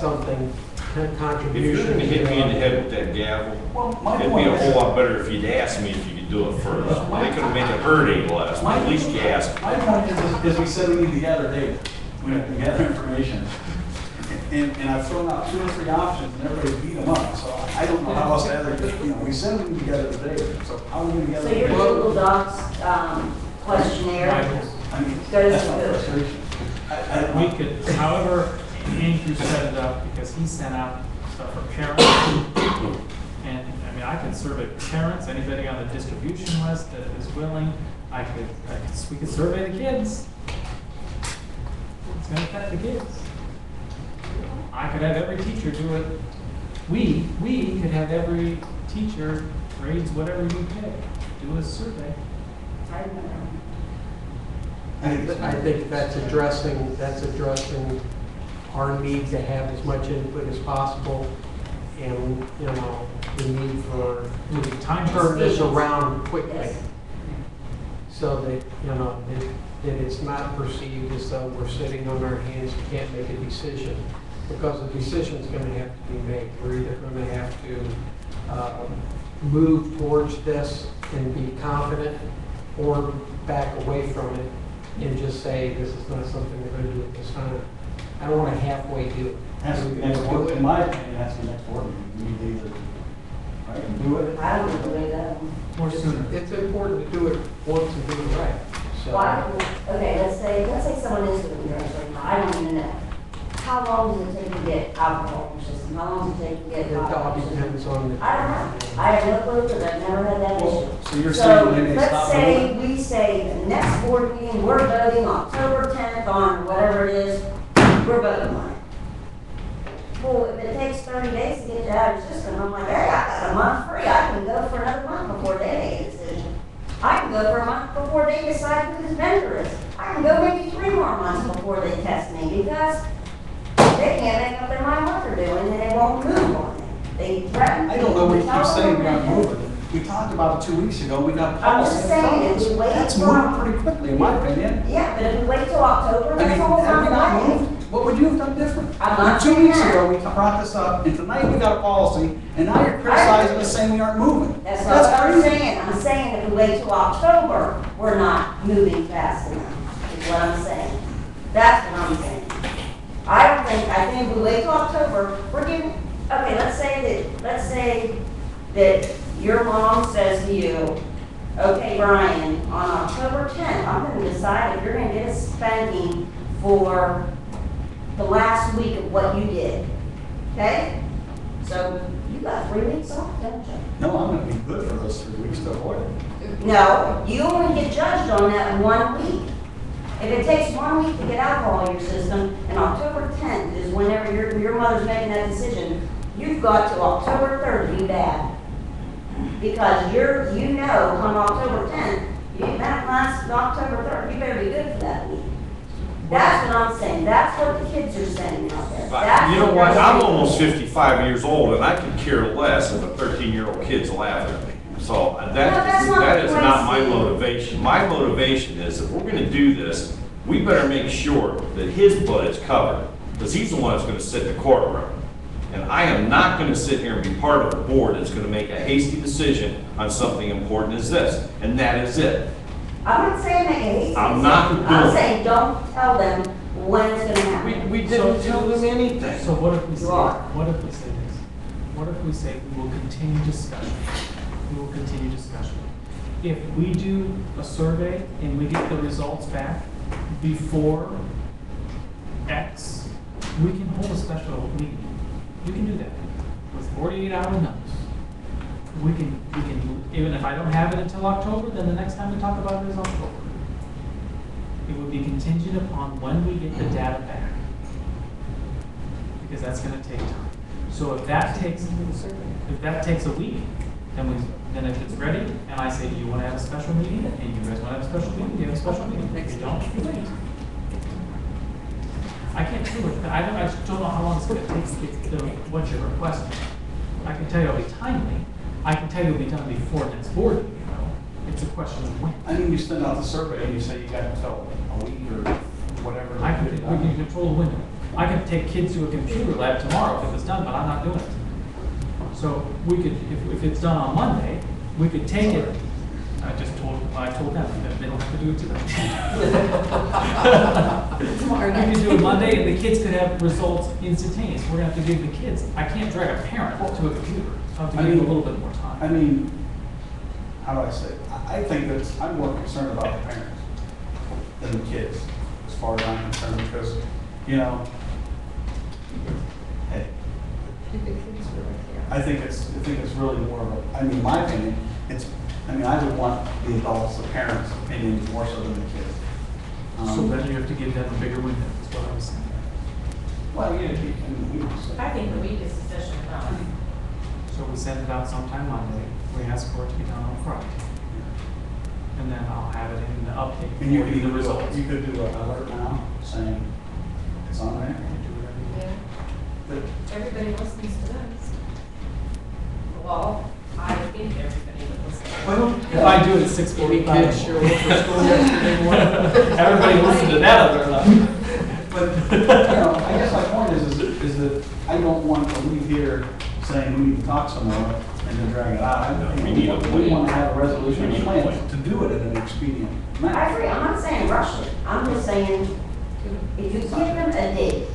something, If contribution. you're gonna hit me in the head with that gavel, well, my it'd be point a whole is, lot better if you'd asked me if you could do it first. They could have made it hurt any less, but at least you asked. my point is we said we need to gather data, we have to gather information. And I've thrown out 2 or 3 options, and everybody's beat them up, so I don't know how else to gather, you know, we said we need to gather the data, so how are we gonna gather So the your data? Google Docs questionnaire I mean, goes that's my to who? frustration. We could, however, Andrew set it up, because he sent out stuff for parents. And, I mean, I could survey parents, anybody on the distribution list that is willing. We could survey the kids. It's gonna affect the kids. I could have every teacher do it. We could have every teacher grades whatever you pick, do a survey. I don't know. I think that's addressing our need to have as much input as possible, and, you know, the need for, to Time turn this around quickly, Yes. so that, you know, that it's not perceived as though we're sitting on our hands and can't make a decision, because the decision's gonna have to be made. We're either gonna have to move towards this and be confident, or back away from it and just say, this is not something we're gonna do at this time. I don't wanna halfway do it. Has to be next board, in my opinion, it has to be next board meeting, we need to either, right, do it. I don't believe that. Or sooner. It's important to do it once and do it right, so. Why, okay, let's say someone is doing drugs right now, I don't even know. How long does it take to get alcohol in your system? How long does it take to get It all alcohol in your system? depends on the. I don't know. I have no clue, because I've never had that issue. So you're saying when they let's stop say doing we say the next board meeting, we're voting October 10th on whatever it is, we're voting on it. Well, if it takes 30 days to get it out of your system, I'm like, hey, I got a month free. I can go for another month before they make a decision. I can go for a month before they decide who this vendor is. I can go maybe 3 more months before they test me, because they can't make up their mind what they're doing, and they won't move on it. They threaten. I don't know what you tell keep them saying, what we're not they're moving. We talked about it 2 weeks ago, we got I'm policy. just saying, if we wait That's for- moving pretty quickly, in my opinion. Yeah, but if we wait till October, I that's mean, the whole have we not time. moved? What would you have done different? I'm not 2 saying weeks that. ago, we brought this up, and tonight we got a policy, and now you're criticizing us saying we aren't moving. That's not what I'm crazy. saying. I'm saying if we wait till October, we're not moving fast enough, is what I'm saying. That's what I'm saying. I think if we wait till October, we're giving, okay, let's say that your mom says to you, okay, Brian, on October 10th, I'm gonna decide if you're gonna get a spanking for the last week of what you did, okay? So you got 3 weeks off, don't you? No, I'm gonna be good for those 3 weeks to avoid it. No, you only get judged on that 1 week. If it takes 1 week to get alcohol in your system, and October 10th is whenever your mother's making that decision, you've got to October 3rd to be bad. Because you know, come October 10th, that last October 3rd, you better be good for that week. That's what I'm saying. That's what the kids are saying out there. That's You know what, they're I'm saying. almost 55 years old, and I could care less if a 13-year-old kid's laughing at me. So that's not that the is point, not my Steve. motivation. My motivation is, if we're gonna do this, we better make sure that his butt is covered, because he's the one that's gonna sit in the courtroom. And I am not gonna sit here and be part of a board that's gonna make a hasty decision on something important as this, and that is it. I'm not saying make a hasty I'm not decision. doing I'm it. saying don't tell them when it's gonna happen. We didn't tell them anything. So what if we say, You are. what if we say this? What if we say we will continue discussion? We will continue discussion. If we do a survey and we get the results back before X, we can hold a special meeting. You can do that with 48-hour notice. We can, even if I don't have it until October, then the next time we talk about it is October. It would be contingent upon when we get the data back, because that's gonna take time. So if that takes a week, Then if it's ready, and I say, do you want to have a special meeting? And you guys want to have a special meeting, you have a special meeting. If you don't, you wait. I can't tell you, I just don't know how long it's going to take what you're requesting. I can tell you it'll be timely. I can tell you it'll be done before next board meeting, you know. It's a question of when. I mean, you send out the survey and you say you got until a week or whatever. We can control the window. I can take kids to a computer lab tomorrow if it's done, but I'm not doing it. So we could, if it's done on Monday, we could take it. I told them that they don't have to do it today. Tomorrow We night. could do it Monday and the kids could have results instantaneous. We're gonna have to give the kids, I can't drag a parent to a computer. I have to give them a little bit more time. I mean, how do I say? I think that I'm more concerned about the parents than the kids, as far as I'm concerned, because, you know, hey, I think it's really more of a, I mean, my opinion, I would want the adults, the parents' opinions more so than the kids. So then you have to give them a bigger window, is what I was saying. Well, yeah, we would say. I think the week is sufficient enough. So we send it out sometime Monday, we ask for it to be done on Friday. And then I'll have it in the update. And you for could the do results. you could do an alert now saying it's on there. Yeah. But Everybody listens to this. Well, I think everybody would listen. If I do it at 6:45. Sure, for school yesterday morning. Everybody listen to that other level. But, you know, I guess my point is that I don't want to leave here saying we need to talk some more and then drag it out. No, we need a We plan. want to have a resolution We need and a plan plan. to do it in an expedient I manner. agree, I'm not saying rush it, I'm just saying, if you give them a date,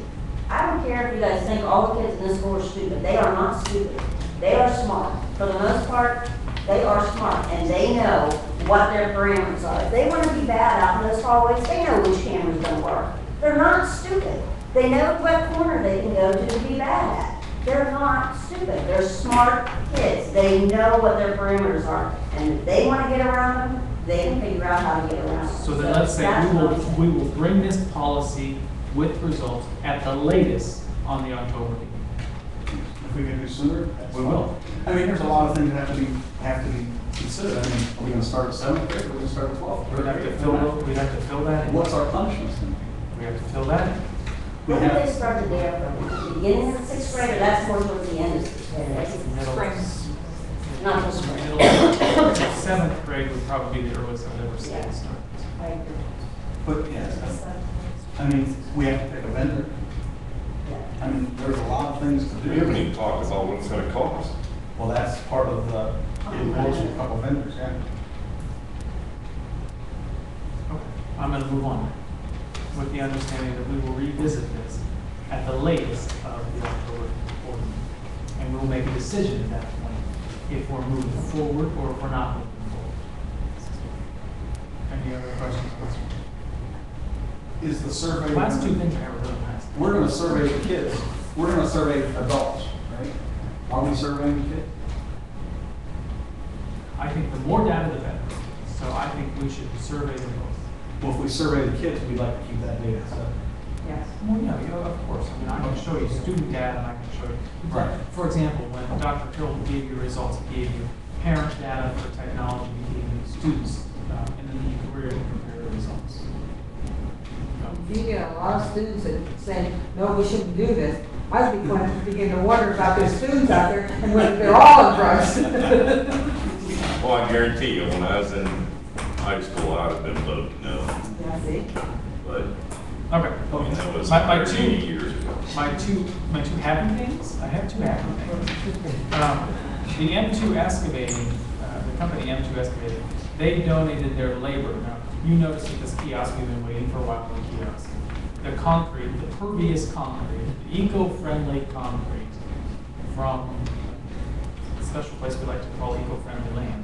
I don't care if you guys think all the kids in this school are stupid, they are not stupid. They are smart, for the most part, they are smart, and they know what their parameters are. If they want to be bad out in those hallways, they know which camera's gonna work. They're not stupid. They know what corner they can go to be bad at. They're not stupid. They're smart kids. They know what their parameters are. And if they want to get around them, they can figure out how to get around them. So then let's say that's what I'm saying. we will bring this policy with results at the latest on the October meeting. If we can do sooner, that's We fine. will. I mean, there's a lot of things that have to be considered. I mean, are we going to start at 7th grade or are we going to start at 12th? We'd have to fill that in. What's our punishments then? We have to fill that in. We When did have- they start the day from? The beginning of the sixth grade, or that's more towards the end of sixth grade, right? Not the spring. Seventh grade would probably be the earliest I've ever seen Yeah. it start. I agree. But, yeah, I mean, we have to pick a vendor. Yeah. I mean, there's a lot of things to We haven't do. even talked about what it's gonna cost. Well, that's part of the, getting close to a couple vendors, yeah. Okay, I'm gonna move on with the understanding that we will revisit this at the latest of the October board meeting. And we'll make a decision at that point if we're moving forward or if we're not moving forward. Any other questions? Is the survey? Last two things I ever really asked. We're gonna survey the kids. We're gonna survey adults, right? Are we surveying the kids? I think the more data, the better. So I think we should survey them both. Well, if we survey the kids, we'd like to keep that data, so. Yes. Well, yeah, of course. I mean, I can show you student data and I can show you. Right. For example, when Dr. Hill gave you results, he gave you parent data for technology, he gave you students, and then you can really compare the results. You get a lot of students that say, no, we shouldn't do this. I'd be going to begin to wonder about the students out there and whether they're all on drugs. Well, I guarantee you, when I was in high school, I'd have been voting no, Yeah, see? but, Okay. I mean, that was My 80 two, years ago. my two happy things, I have two happy things. The M2 excavating, the company M2 excavating, they donated their labor. Now, you notice that this kiosk, we've been waiting for a while for the kiosk. The concrete, the pervious concrete, the eco-friendly concrete from a special place we like to call eco-friendly land.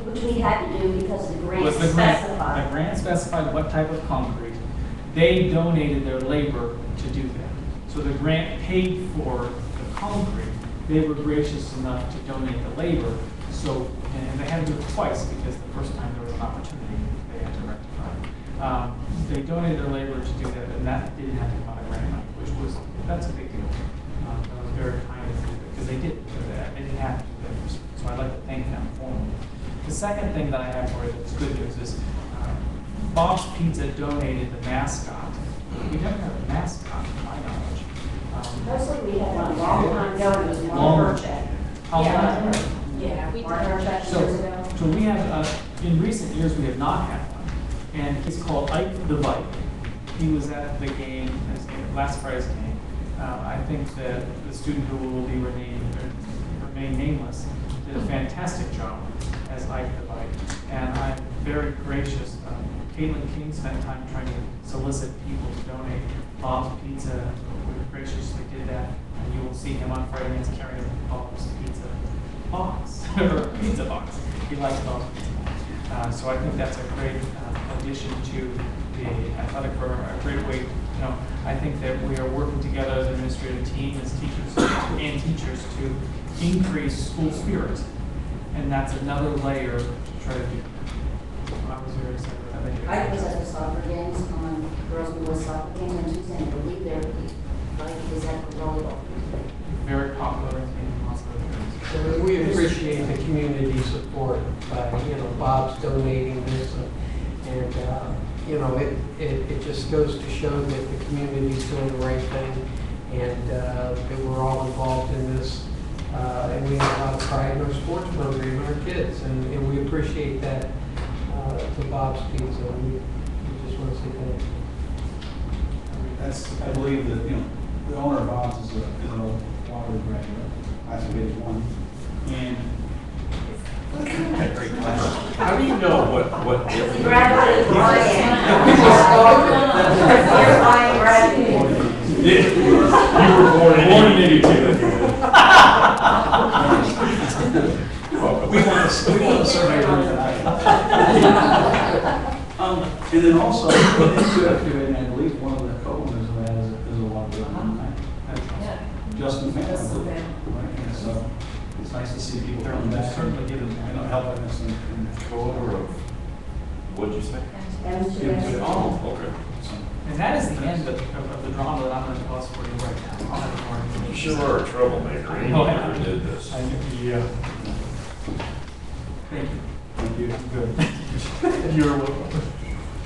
Which we had to do because the grant Was the grant, the specified. grant specified what type of concrete. They donated their labor to do that. So the grant paid for the concrete. They were gracious enough to donate the labor. So, and they had to do it twice because the first time there was an opportunity they had to rectify. They donated their labor to do that, and that didn't have to come out of grant money, which was, that's a big deal. That was very kind of them because they did do that. They didn't have to do that. So I'd like to second thing that I have for you that's good news is Bob's Pizza donated the mascot. We never had a mascot, to my knowledge. Mostly we had one a long time ago, it was Long- Mark Burchett. How long? Yeah, We Mark did. Burchett So, years ago. so we have, in recent years, we have not had one. And he's called Ike the Bike. He was at the game, last Friday's game. I think that the student who will be remain nameless did a fantastic job as Ike the Bike. And I'm very gracious. Caitlin King spent time trying to solicit people to donate Bob's Pizza. We graciously did that. And you will see him on Friday nights carrying Bob's Pizza box, or pizza box. He likes Bob's Pizza box. So I think that's a great addition to the athletic program, a great way. I think that we are working together as an administrative team, as teachers to increase school spirit. And that's another layer to try to do. I was very excited about that. I was at the soccer games, on girls and boys soccer games on Tuesday, and I believe they're, like, is at the volleyball. Very popular in lots of other areas. So we appreciate the community support by, Bob's donating this, and it just goes to show that the community's doing the right thing, and that we're all involved in this, and we have a lot of pride in our sports program and our kids, and we appreciate that to Bob's Pizza. We just want to say thank you. That's, I believe that, the owner of Bob's is an old Waterloo graduate. I think he's one. And Great question. How do you know what? Graduated Ryan. You were born in 82. we want to survey them tonight. And then also, and I believe one of the co-owners of that is a Waterloo alumni. Justin Fan. Justin Fan. Right, and so it's nice to see people coming back Certainly give them, and helping us. Co-owner of, what'd you say? Oh, okay. and that is the end of the drama that I'm going to toss for you right now. I'll have more You information. sure are a troublemaker. You Oh, never did this. Yeah. Thank you. Thank you. Good. You're welcome.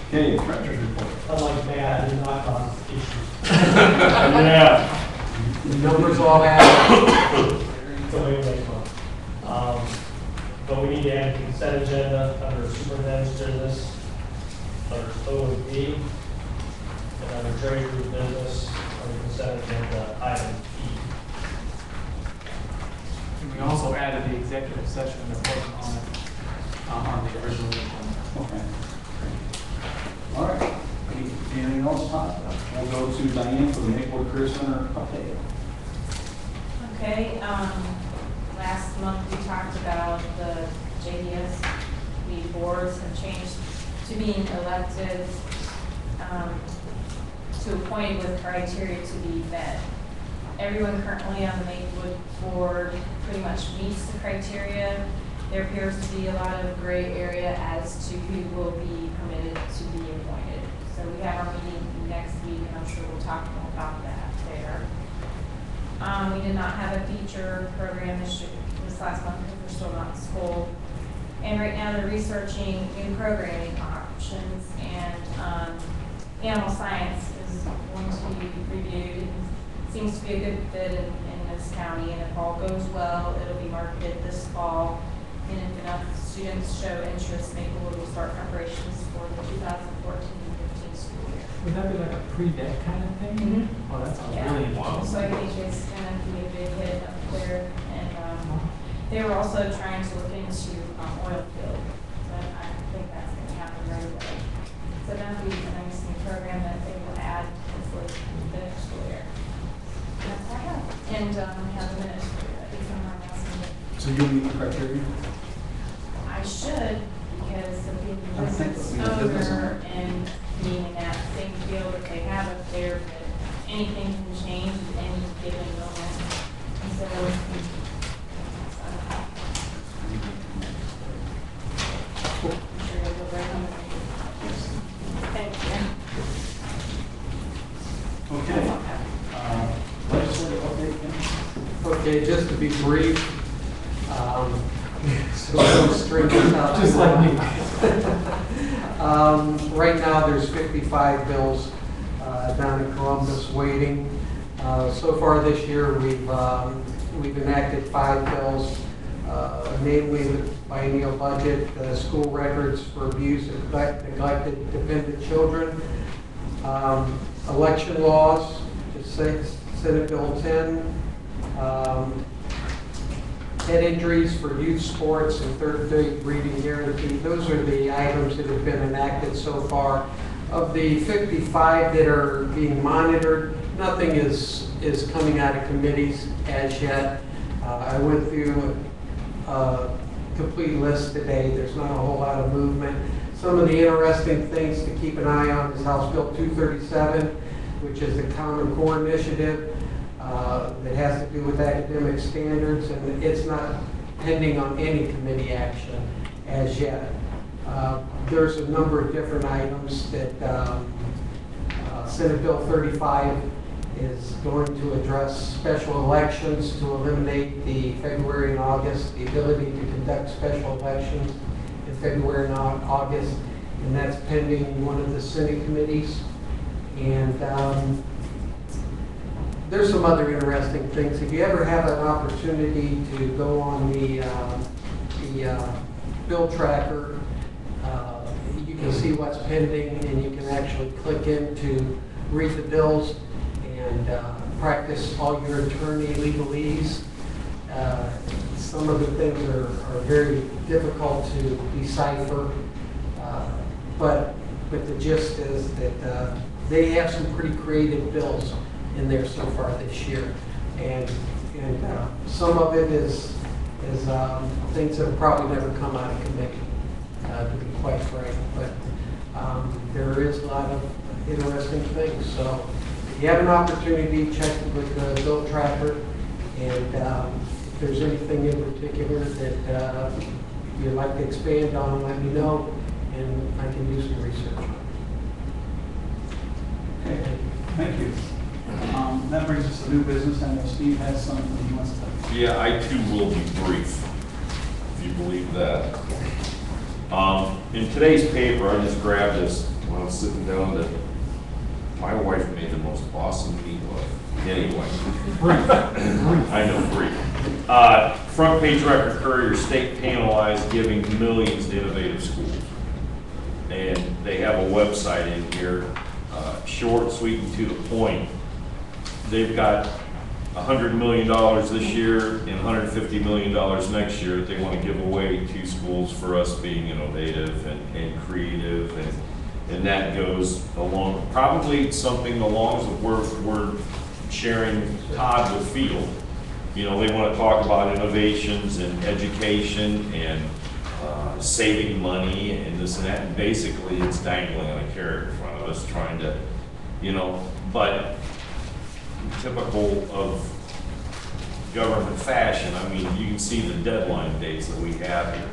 Okay, treasurer's report. Unlike Matt, I did not cause issues. Yeah. The numbers all add. So we make one. But we need to add the consent agenda under superintendent's business, under O and B, and under treasurer's business, under consent agenda, item E. And we also added the executive session that wasn't on the original agenda. Okay. All right. Anything else, Todd? We'll go to Diane for the Maplewood Career Center update. Okay, last month we talked about the JDS, the boards have changed to being elected, to appointed with criteria to be met. Everyone currently on the Maplewood board pretty much meets the criteria. There appears to be a lot of gray area as to who will be permitted to be appointed. So we have our meeting next week, and I'm sure we'll talk more about that there. We did not have a feature program this last month because we're still not in school. And right now they're researching new programming options, and animal science is going to be reviewed. It seems to be a good fit in this county, and if all goes well, it'll be marketed this fall. And if enough students show interest, Maplewood will start preparations for the 2014-15 school year. Would that be like a pre-deck kind of thing? Mm-hmm. Oh, that sounds Yeah. really So interesting. I think it's gonna be a big hit up there, and they were also trying to look into oil field, but I think that's gonna happen right away. So that'll be a nice new program that they will add hopefully the next school year. And that's all I have. And I have the minutes for you, if I'm not asking it. So you'll meet the criteria? I should, because of being the I think business that we did this owner and being in that same field that they have up there, but anything can change at any given moment. And so, I'm sure you'll go very home. Thank you. Okay. Legislative update, Kim? Okay, just to be brief, So we'll straighten this out. Just like me. Right now, there's 55 bills down in Columbus waiting. So far this year, we've enacted 5 bills, namely the biennial budget, school records for abused and neglected dependent children, election laws, just Senate Bill 10, head injuries for youth sports and third grade reading guarantee. Those are the items that have been enacted so far. Of the 55 that are being monitored, nothing is coming out of committees as yet. I went through a complete list today. There's not a whole lot of movement. Some of the interesting things to keep an eye on is House Bill 237, which is the Common Core Initiative that has to do with academic standards, and it's not pending on any committee action as yet. There's a number of different items that Senate Bill 35 is going to address special elections to eliminate the February and August, the ability to conduct special elections in February and August, and that's pending one of the Senate committees. And there's some other interesting things. If you ever have an opportunity to go on the bill tracker, you can see what's pending, and you can actually click in to read the bills and practice all your attorney legalese. Some of the things are very difficult to decipher, but the gist is that they have some pretty creative bills in there so far this year, and some of it is things that have probably never come out of committee, to be quite frank. But there is a lot of interesting things. So if you have an opportunity, check with the bill tracker, and if there's anything in particular that you'd like to expand on, let me know, and I can do some research. Okay, thank you. That brings us to new business. I know Steve has something he wants to. Yeah, I too will be brief, if you believe that. In today's paper, I just grabbed this when I was sitting down that my wife made the most awesome meatloaf. Anyway. I know, brief. Front page record courier, state penalized giving millions to innovative schools. And they have a website in here, short, sweet, and to the point. They've got $100 million this year and $150 million next year that they want to give away to schools for us being innovative and creative, and that goes along, probably something along as we're sharing Todd with Field. You know, they want to talk about innovations and education and saving money and this and that, and basically it's dangling on a carrot in front of us trying to, you know, but typical of government fashion, I mean, you can see the deadline dates that we have here.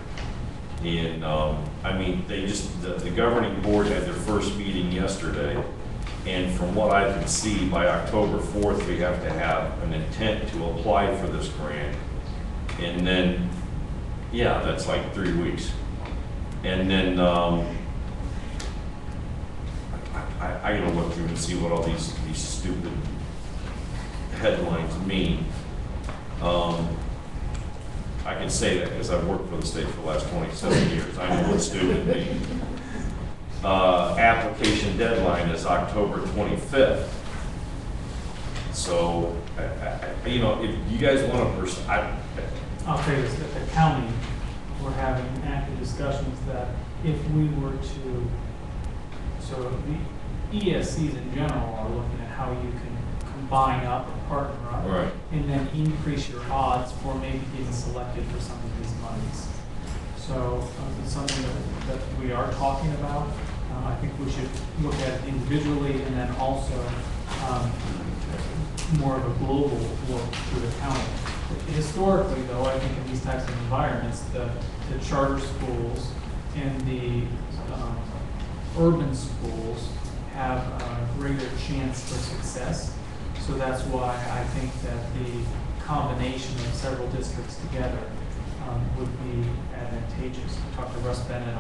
And I mean, the governing board had their first meeting yesterday, and from what I can see, by October 4th, we have to have an intent to apply for this grant. And then, yeah, that's like 3 weeks. And then I gotta look through and see what all these stupid headlines mean. I can say that because I've worked for the state for the last 27 years. I know what stupid means. Application deadline is October 25th. So, you know, if you guys want to I'll tell you this, at the county, we're having active discussions that if we were to, so the ESCs in general are looking at how you can combine up or partner up, Right. and then increase your odds for maybe getting selected for some of these monies. So it's something that we are talking about. I think we should look at it individually and then also more of a global look through the county. Historically, though, I think in these types of environments, the charter schools and the urban schools have a greater chance for success. So that's why I think that the combination of several districts together would be advantageous. I talked to Russ Bennett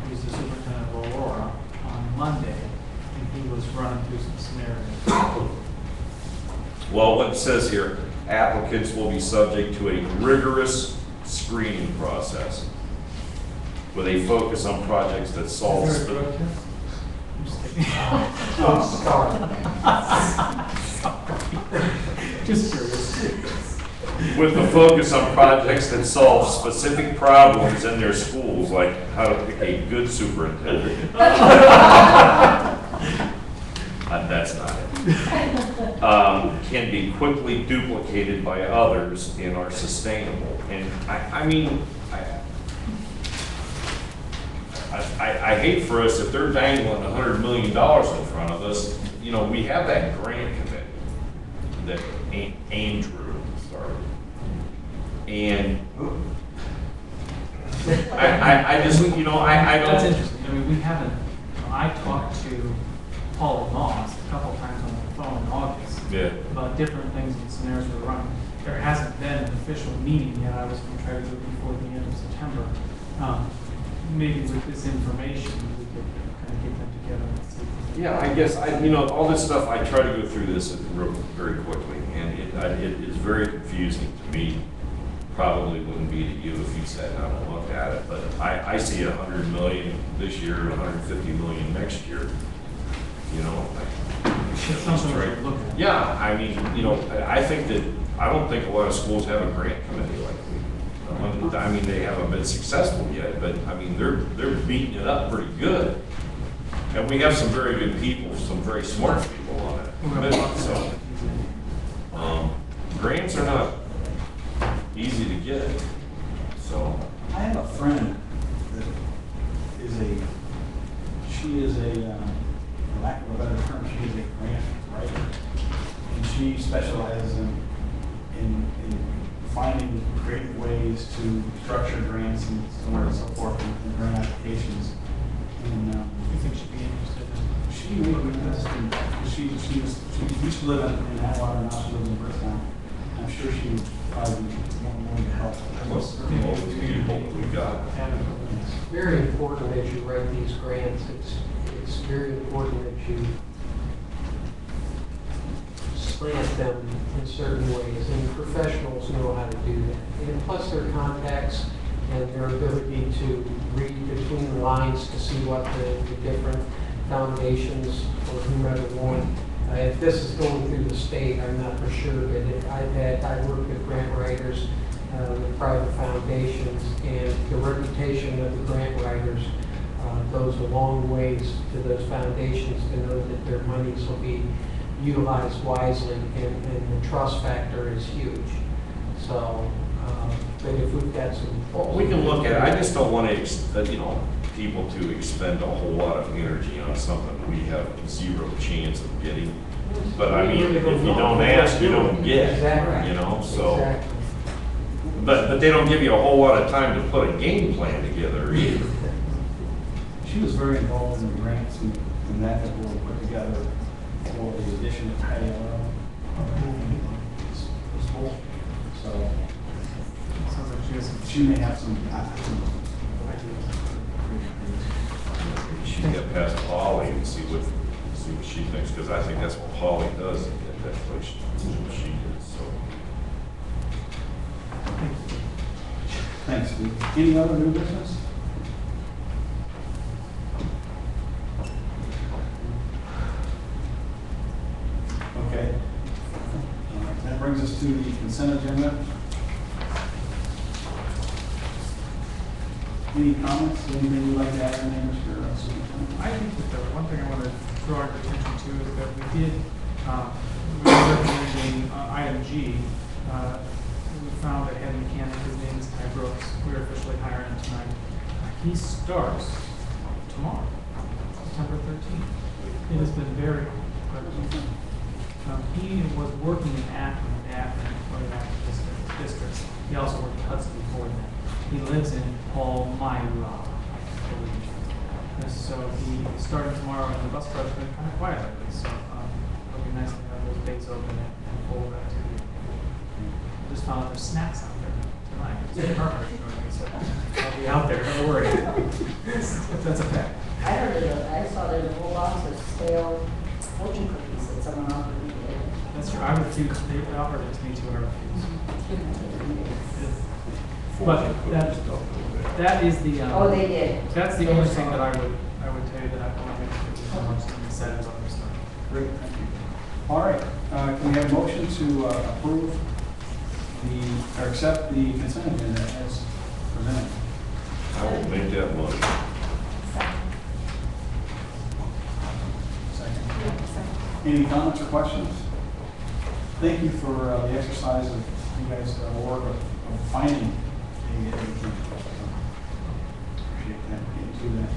who's the superintendent of Aurora, on Monday, and he was running through some scenarios. Well, what it says here, applicants will be subject to a rigorous screening process with a focus on projects that solve. Is there a drug test? I'm just kidding. Sorry. Just curious. With the focus on projects that solve specific problems in their schools, like how to pick a good superintendent. That's not it. Can be quickly duplicated by others and are sustainable. And I mean, I hate for us if they're dangling $100 million in front of us. You know, we have that grant committee that Andrew started. And I just, you know, I don't. That's interesting. I mean, we haven't, I talked to Paul Moss a couple times on the phone in August about different things and scenarios we're running. There hasn't been an official meeting yet. I was going to try to do it before the end of September. Maybe with this information, we could kind of get them together and see. Yeah, I guess, you know, all this stuff, I try to go through this very quickly, and it is very confusing to me. Probably wouldn't be to you if you sat down and looked at it, but I see 100 million this year, 150 million next year, you know. It's something we're looking at. Yeah, I mean, you know, I don't think a lot of schools have a grant committee like we do. I mean, they haven't been successful yet, but I mean, they're beating it up pretty good. And we have some very good people, some very smart people on it. So, grants are not easy to get. So, I have a friend that she is a, for lack of a better term, she is a grant writer. And she specializes in finding creative ways to structure grants and so on and so forth and grant applications. And You think she'd be interested in? she would be interested. She used to live in Atwater, now she lives in Bristown. I'm sure she would probably be more to help. most of the people we got. It's very important as you write these grants. It's very important that you slant them in certain ways, and professionals know how to do that. And plus their contacts and their ability to read between the lines to see what the different foundations or whomever want. If this is going through the state, I'm not for sure, but I've worked with grant writers, with private foundations, and the reputation of the grant writers goes a long ways to those foundations to know that their monies will be utilized wisely, and the trust factor is huge. So, but if we've got some... Well, we can look at it. I just don't want to, you know, people to expend a whole lot of energy on something we have zero chance of getting. But I mean, if you don't ask, you don't get, Exactly. you know, so. Exactly. But they don't give you a whole lot of time to put a game plan together either. She was very involved in the grants and that were put together for the addition of Palo. So Sounds like she may have some ideas. You should get past Holly and see what she thinks, because I think that's what Holly does, and that's what she did, so. Thanks, Steve. Any other new business? Okay. That brings us to the consent agenda. Any comments, anything you'd like to add in there, Mr. Superintendent? I think that the one thing I want to draw our attention to is that we were recommending item G. We found a head mechanic, his name is Ty Brooks. We are officially hiring him tonight. He starts tomorrow, September 13th. It has been very quick. He was working in Akron, one of the Akron districts. He also worked in Hudson before that. He lives in Palmyra, I believe. And so he is starting tomorrow, and the bus drive's been kind of quiet lately, so it'll be nice to have those days open and full of activity. Just found there's snacks out there time. It's perfect, you know what I mean? So I'll be out there, don't worry. That's a fact. I heard I saw there's a whole box of stale fortune cookies that someone offered me. That's true, I refuse, they offered it to me too, I refuse. But that is the, Oh, they did. that's the only thing that I would tell you that I want to make sure there's some incentives on this stuff. Great, thank you. All right, can we have a motion to approve or accept the consent agenda as presented? I will make that motion. Second. Any comments or questions? Thank you for the exercise of you guys' work of finding a appreciate that, getting to that.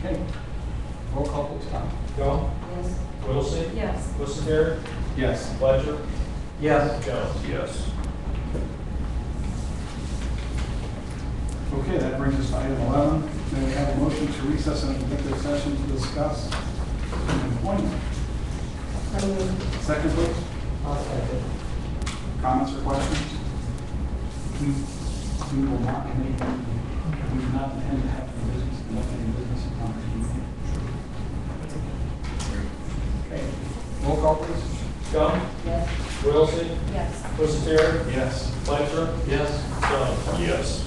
Okay, roll call please, Tom. Gall, Yes. Whittlesey, Yes. Worcester, Yes. Fletcher, Yes. Jones. Yes. Okay, that brings us to item 11. May we have a motion to recess an executive session to discuss employment? Second, please. I'll second. Comments or questions? We will not make, we do not intend to have any business, conduct any business in conversation. Okay, roll call please. Gall, Yes. Whittlesey, Yes. Worcester, Yes. Fletcher, Yes. Jones. Yes.